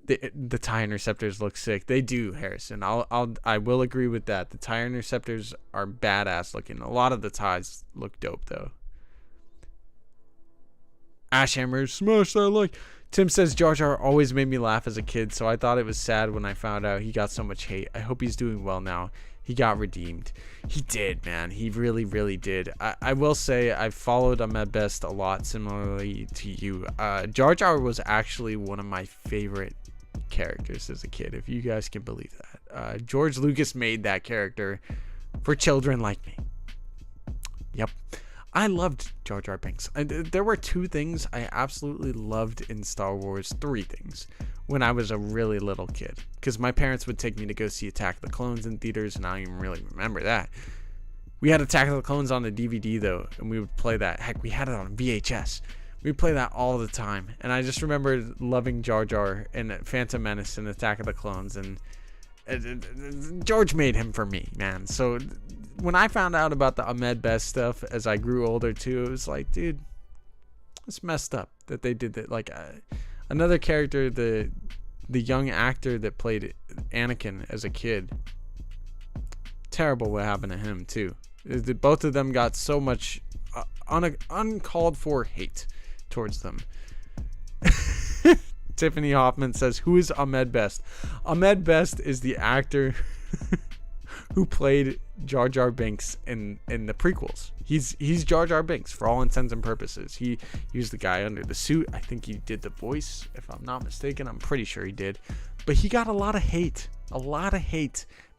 The TIE interceptors look sick. They do, Harrison. I will agree with that. The TIE interceptors are badass looking. A lot of the TIEs look dope though. Ashhammer, smash that like. Tim says Jar Jar always made me laugh as a kid, so I thought it was sad when I found out he got so much hate. I hope he's doing well now. He got redeemed. He did, man. He really, really did. I will say I've followed Ahmed Best a lot, similarly to you. Jar Jar was actually one of my favorite characters as a kid, if you guys can believe that. George Lucas made that character for children like me. Yep. I loved Jar Jar Binks. There were 2 things I absolutely loved in Star Wars, 3 things, when I was a really little kid. Because my parents would take me to go see Attack of the Clones in theaters, and I don't even really remember that. We had Attack of the Clones on the DVD, though, and we would play that. Heck, we had it on VHS. We'd play that all the time. And I just remember loving Jar Jar and Phantom Menace and Attack of the Clones. And George made him for me, man. So when I found out about the Ahmed Best stuff as I grew older too, it was like, dude, it's messed up that they did that. Like another character, the young actor that played Anakin as a kid, terrible what happened to him too. Both of them got so much uncalled for hate towards them. Tiffany Hoffman says, who is Ahmed Best? Ahmed Best is the actor who played Jar Jar Binks in the prequels. He's Jar Jar Binks for all intents and purposes. He was the guy under the suit. I think he did the voice, if I'm not mistaken. I'm pretty sure he did. But he got a lot of hate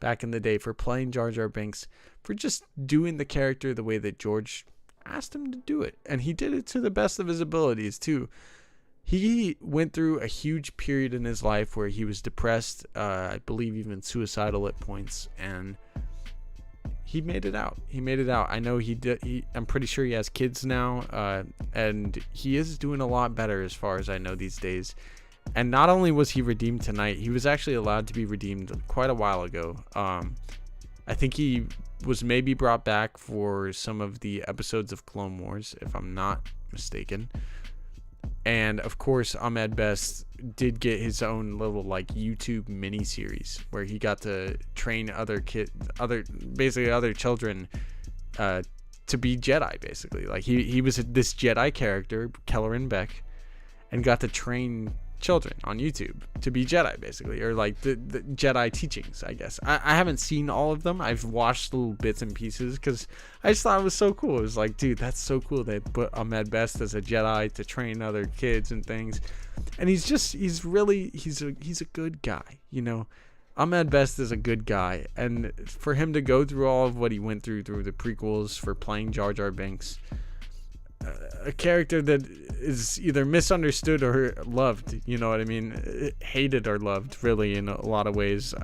back in the day for playing Jar Jar Binks, for just doing the character the way that George asked him to do it. And he did it to the best of his abilities too. He went through a huge period in his life where he was depressed, I believe even suicidal at points, and he made it out. I know he did. I'm pretty sure he has kids now, and he is doing a lot better as far as I know these days. And not only was he redeemed tonight, he was actually allowed to be redeemed quite a while ago. I think he was maybe brought back for some of the episodes of Clone Wars, if I'm not mistaken. And of course, Ahmed Best did get his own little like YouTube mini series where he got to train other children to be Jedi. Basically, like he was this Jedi character, Kelleran Beck, and got to train children on YouTube to be Jedi, basically, or like the Jedi teachings, I guess. I haven't seen all of them. I've watched little bits and pieces because I just thought it was so cool. It was like, dude, that's so cool. They put Ahmed Best as a Jedi to train other kids and things, and he's a good guy, you know. Ahmed Best is a good guy, and for him to go through all of what he went through the prequels for playing Jar Jar Binks, a character that is either misunderstood or loved, you know what I mean? Hated or loved, really, in a lot of ways.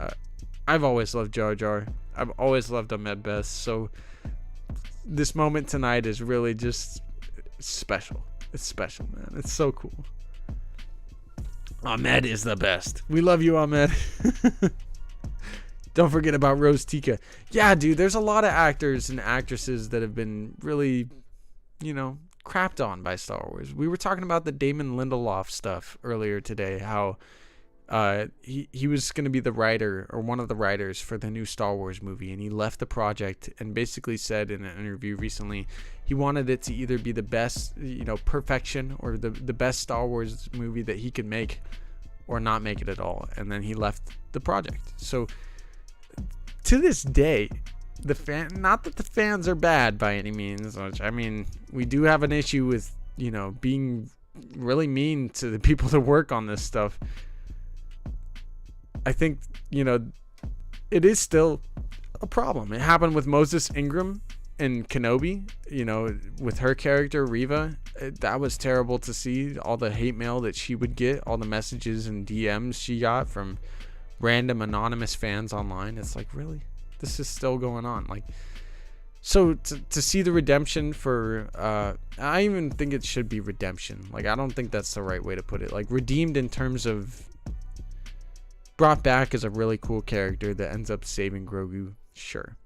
I've always loved Jar Jar. I've always loved Ahmed Best. So this moment tonight is really just special. It's special, man. It's so cool. Ahmed is the best. We love you, Ahmed. Don't forget about Rose Tika. Yeah, dude, there's a lot of actors and actresses that have been really, you know, crapped on by Star Wars. We were talking about the Damon Lindelof stuff earlier today, how he was going to be the writer or one of the writers for the new Star Wars movie, and he left the project and basically said in an interview recently he wanted it to either be the best, you know, perfection, or the best Star Wars movie that he could make, or not make it at all. And then he left the project. So to this day, not that the fans are bad by any means, which, I mean, we do have an issue with, you know, being really mean to the people that work on this stuff. I think, you know, it is still a problem. It happened with Moses Ingram and Kenobi, you know, with her character Reva. That was terrible to see, all the hate mail that she would get, all the messages and DMs she got from random anonymous fans online. It's like, really? This is still going on. Like, so to see the redemption for I even think it should be redemption. Like, I don't think that's the right way to put it. Like, redeemed in terms of brought back as a really cool character that ends up saving Grogu, sure.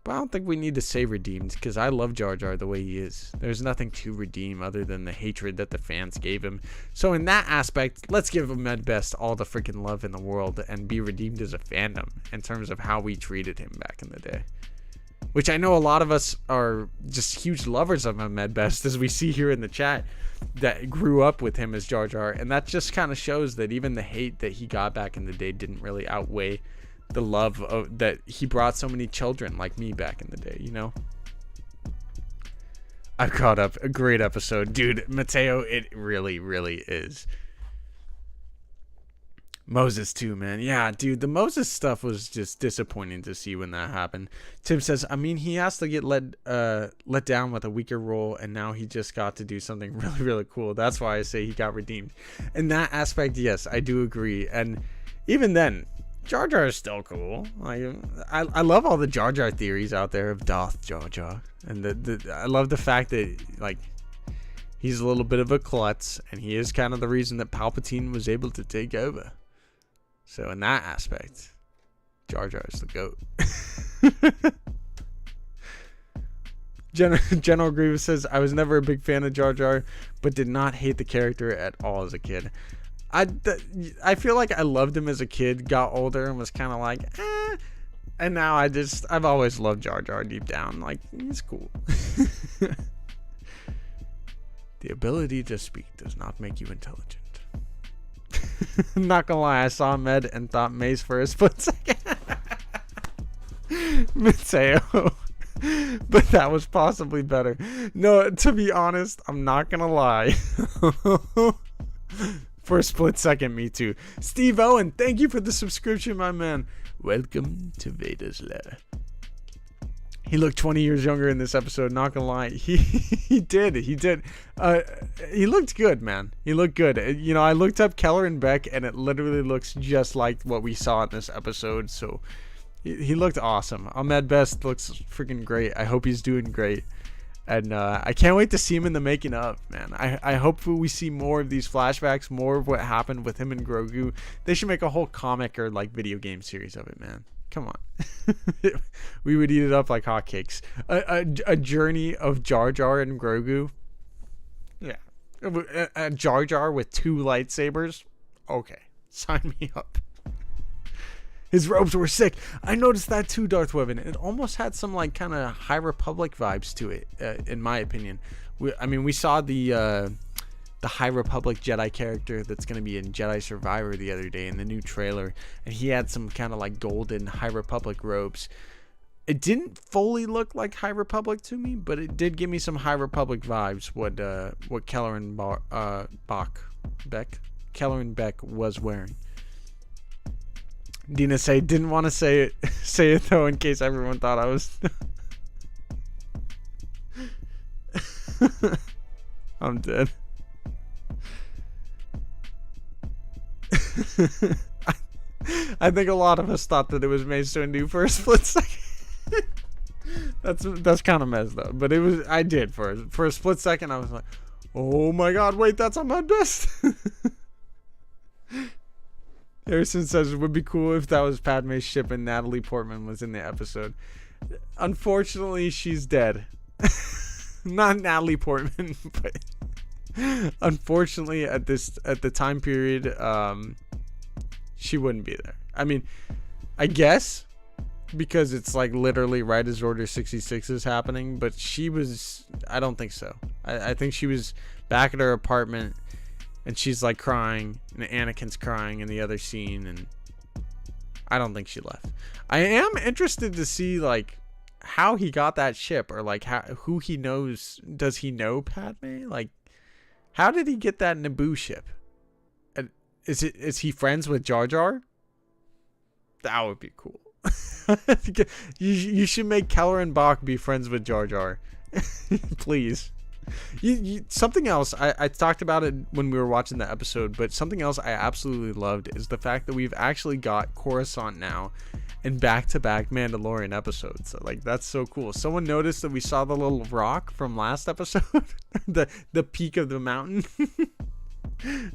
But I don't think we need to say redeemed, because I love Jar Jar the way he is. There's nothing to redeem other than the hatred that the fans gave him. So in that aspect, let's give Ahmed Best all the freaking love in the world and be redeemed as a fandom in terms of how we treated him back in the day. Which I know a lot of us are just huge lovers of Ahmed Best, as we see here in the chat, that grew up with him as Jar Jar. And that just kind of shows that even the hate that he got back in the day didn't really outweigh the love that he brought so many children like me back in the day, you know? I've caught up. A great episode. Dude, Mateo, it really, really is. Moses too, man. Yeah, dude, the Moses stuff was just disappointing to see when that happened. Tim says, I mean, he has to get let down with a weaker role, and now he just got to do something really, really cool. That's why I say he got redeemed. In that aspect, yes, I do agree. And even then, Jar Jar is still cool. Like, I love all the Jar Jar theories out there of Darth Jar Jar, and I love the fact that, like, he's a little bit of a klutz, and he is kind of the reason that Palpatine was able to take over. So in that aspect, Jar Jar is the GOAT. General Grievous says, I was never a big fan of Jar Jar, but did not hate the character at all as a kid. I feel like I loved him as a kid, got older, and was kind of like, eh. And now I've always loved Jar Jar deep down. Like, he's cool. The ability to speak does not make you intelligent. I'm not gonna lie, I saw Med and thought Mace for a split second. Mateo. But that was possibly better. No, to be honest, I'm not gonna lie. For a split second, me too. Steve Owen, thank you for the subscription, my man. Welcome to Vader's Lair. He looked 20 years younger in this episode, not gonna lie. He did. He looked good, man. He looked good. You know, I looked up Keller and Beck, and it literally looks just like what we saw in this episode, so he looked awesome. Ahmed Best looks freaking great. I hope he's doing great. And I can't wait to see him in the making of, man. I hope we see more of these flashbacks, more of what happened with him and Grogu. They should make a whole comic or like video game series of it, man. Come on. We would eat it up like hotcakes. A journey of Jar Jar and Grogu. Yeah. A Jar Jar with 2 lightsabers. Okay. Sign me up. His robes were sick. I noticed that too, Darth Weavin. It almost had some like kind of High Republic vibes to it, in my opinion. We saw the High Republic Jedi character that's going to be in Jedi Survivor the other day in the new trailer, and he had some kind of like golden High Republic robes. It didn't fully look like High Republic to me, but it did give me some High Republic vibes. What Keller and Beck was wearing. Dina didn't want to say it though, in case everyone thought I was. I'm dead. I think a lot of us thought that it was Mace Windu for a split second. That's kind of messed up, but it was. I did for a split second. I was like, oh my god, wait, that's Ahmed Best. Harrison says it would be cool if that was Padme's ship and Natalie Portman was in the episode. Unfortunately, she's dead. Not Natalie Portman, but unfortunately at the time period, she wouldn't be there. I mean, I guess because it's like literally right as Order 66 is happening, but I don't think so. I think she was back at her apartment. And she's like crying, and Anakin's crying in the other scene, and I don't think she left. I am interested to see like how he got that ship, or like who he knows. Does he know Padme? Like, how did he get that Naboo ship? Is he friends with Jar Jar? That would be cool. You should make Keller and Bach be friends with Jar Jar, please. Something else, I talked about it when we were watching the episode, but something else I absolutely loved is the fact that we've actually got Coruscant now in back-to-back Mandalorian episodes. So, like, that's so cool. Someone noticed that we saw the little rock from last episode, the peak of the mountain.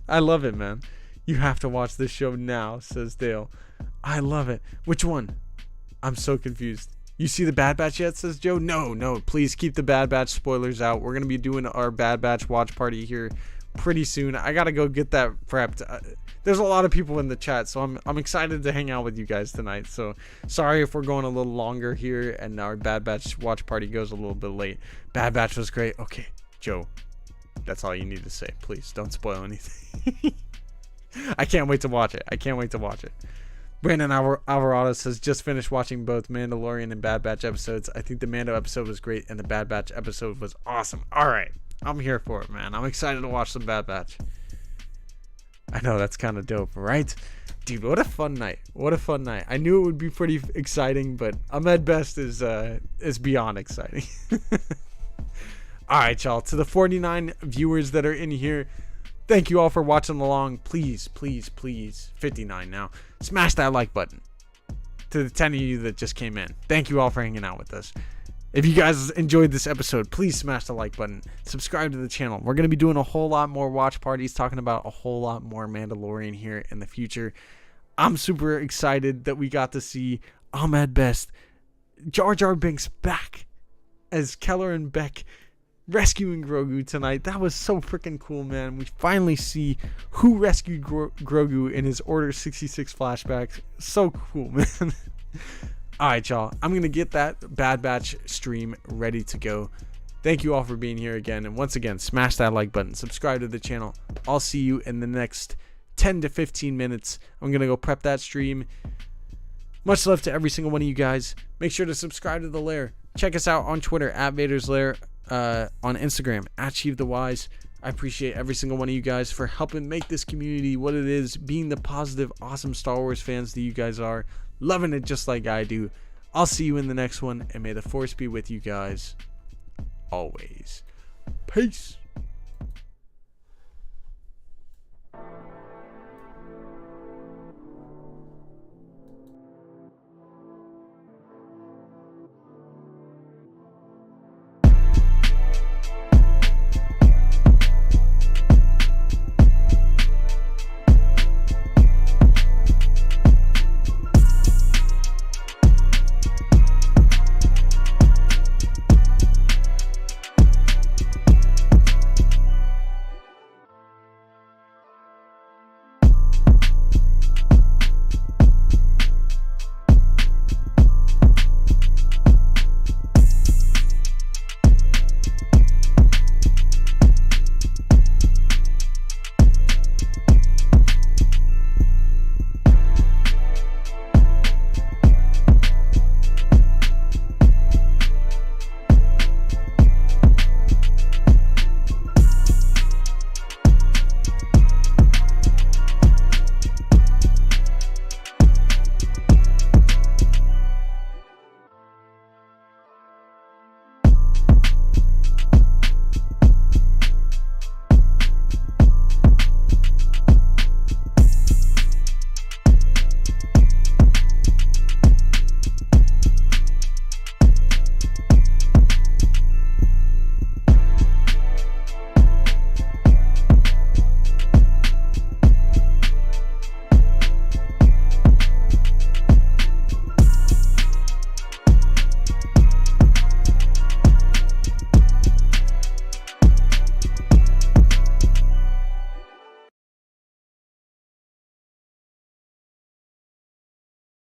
I love it, man. You have to watch this show now, says Dale. I love it. Which one? I'm so confused. You see the Bad Batch yet, says Joe? No, please keep the Bad Batch spoilers out. We're going to be doing our Bad Batch watch party here pretty soon. I got to go get that prepped. There's a lot of people in the chat, so I'm excited to hang out with you guys tonight. So sorry if we're going a little longer here and our Bad Batch watch party goes a little bit late. Bad Batch was great. Okay, Joe, that's all you need to say. Please don't spoil anything. I can't wait to watch it. Brandon Alvarado says, just finished watching both Mandalorian and Bad Batch episodes. I think the Mando episode was great and the Bad Batch episode was awesome. All right. I'm here for it, man. I'm excited to watch some Bad Batch. I know, that's kind of dope, right? Dude, what a fun night. I knew it would be pretty exciting, but Ahmed Best is beyond exciting. All right, y'all. To the 49 viewers that are in here, thank you all for watching along. Please, 59 now. Smash that like button. To the 10 of you that just came in, thank you all for hanging out with us. If you guys enjoyed this episode, please smash the like button. Subscribe to the channel. We're going to be doing a whole lot more watch parties, talking about a whole lot more Mandalorian here in the future. I'm super excited that we got to see Ahmed Best, Jar Jar Binks back as Keller and Beck rescuing Grogu tonight. That was so freaking cool, man. We finally see who rescued Grogu in his Order 66 flashbacks. So cool, man. Alright, y'all. I'm going to get that Bad Batch stream ready to go. Thank you all for being here again. And once again, smash that like button. Subscribe to the channel. I'll see you in the next 10 to 15 minutes. I'm going to go prep that stream. Much love to every single one of you guys. Make sure to subscribe to the Lair. Check us out on Twitter at Vader's Lair, on Instagram at Sheiv the Wise. I appreciate every single one of you guys for helping make this community what it is, being the positive, awesome Star Wars fans that you guys are, loving it just like I do. I'll see you in the next one, and may the Force be with you guys always. Peace.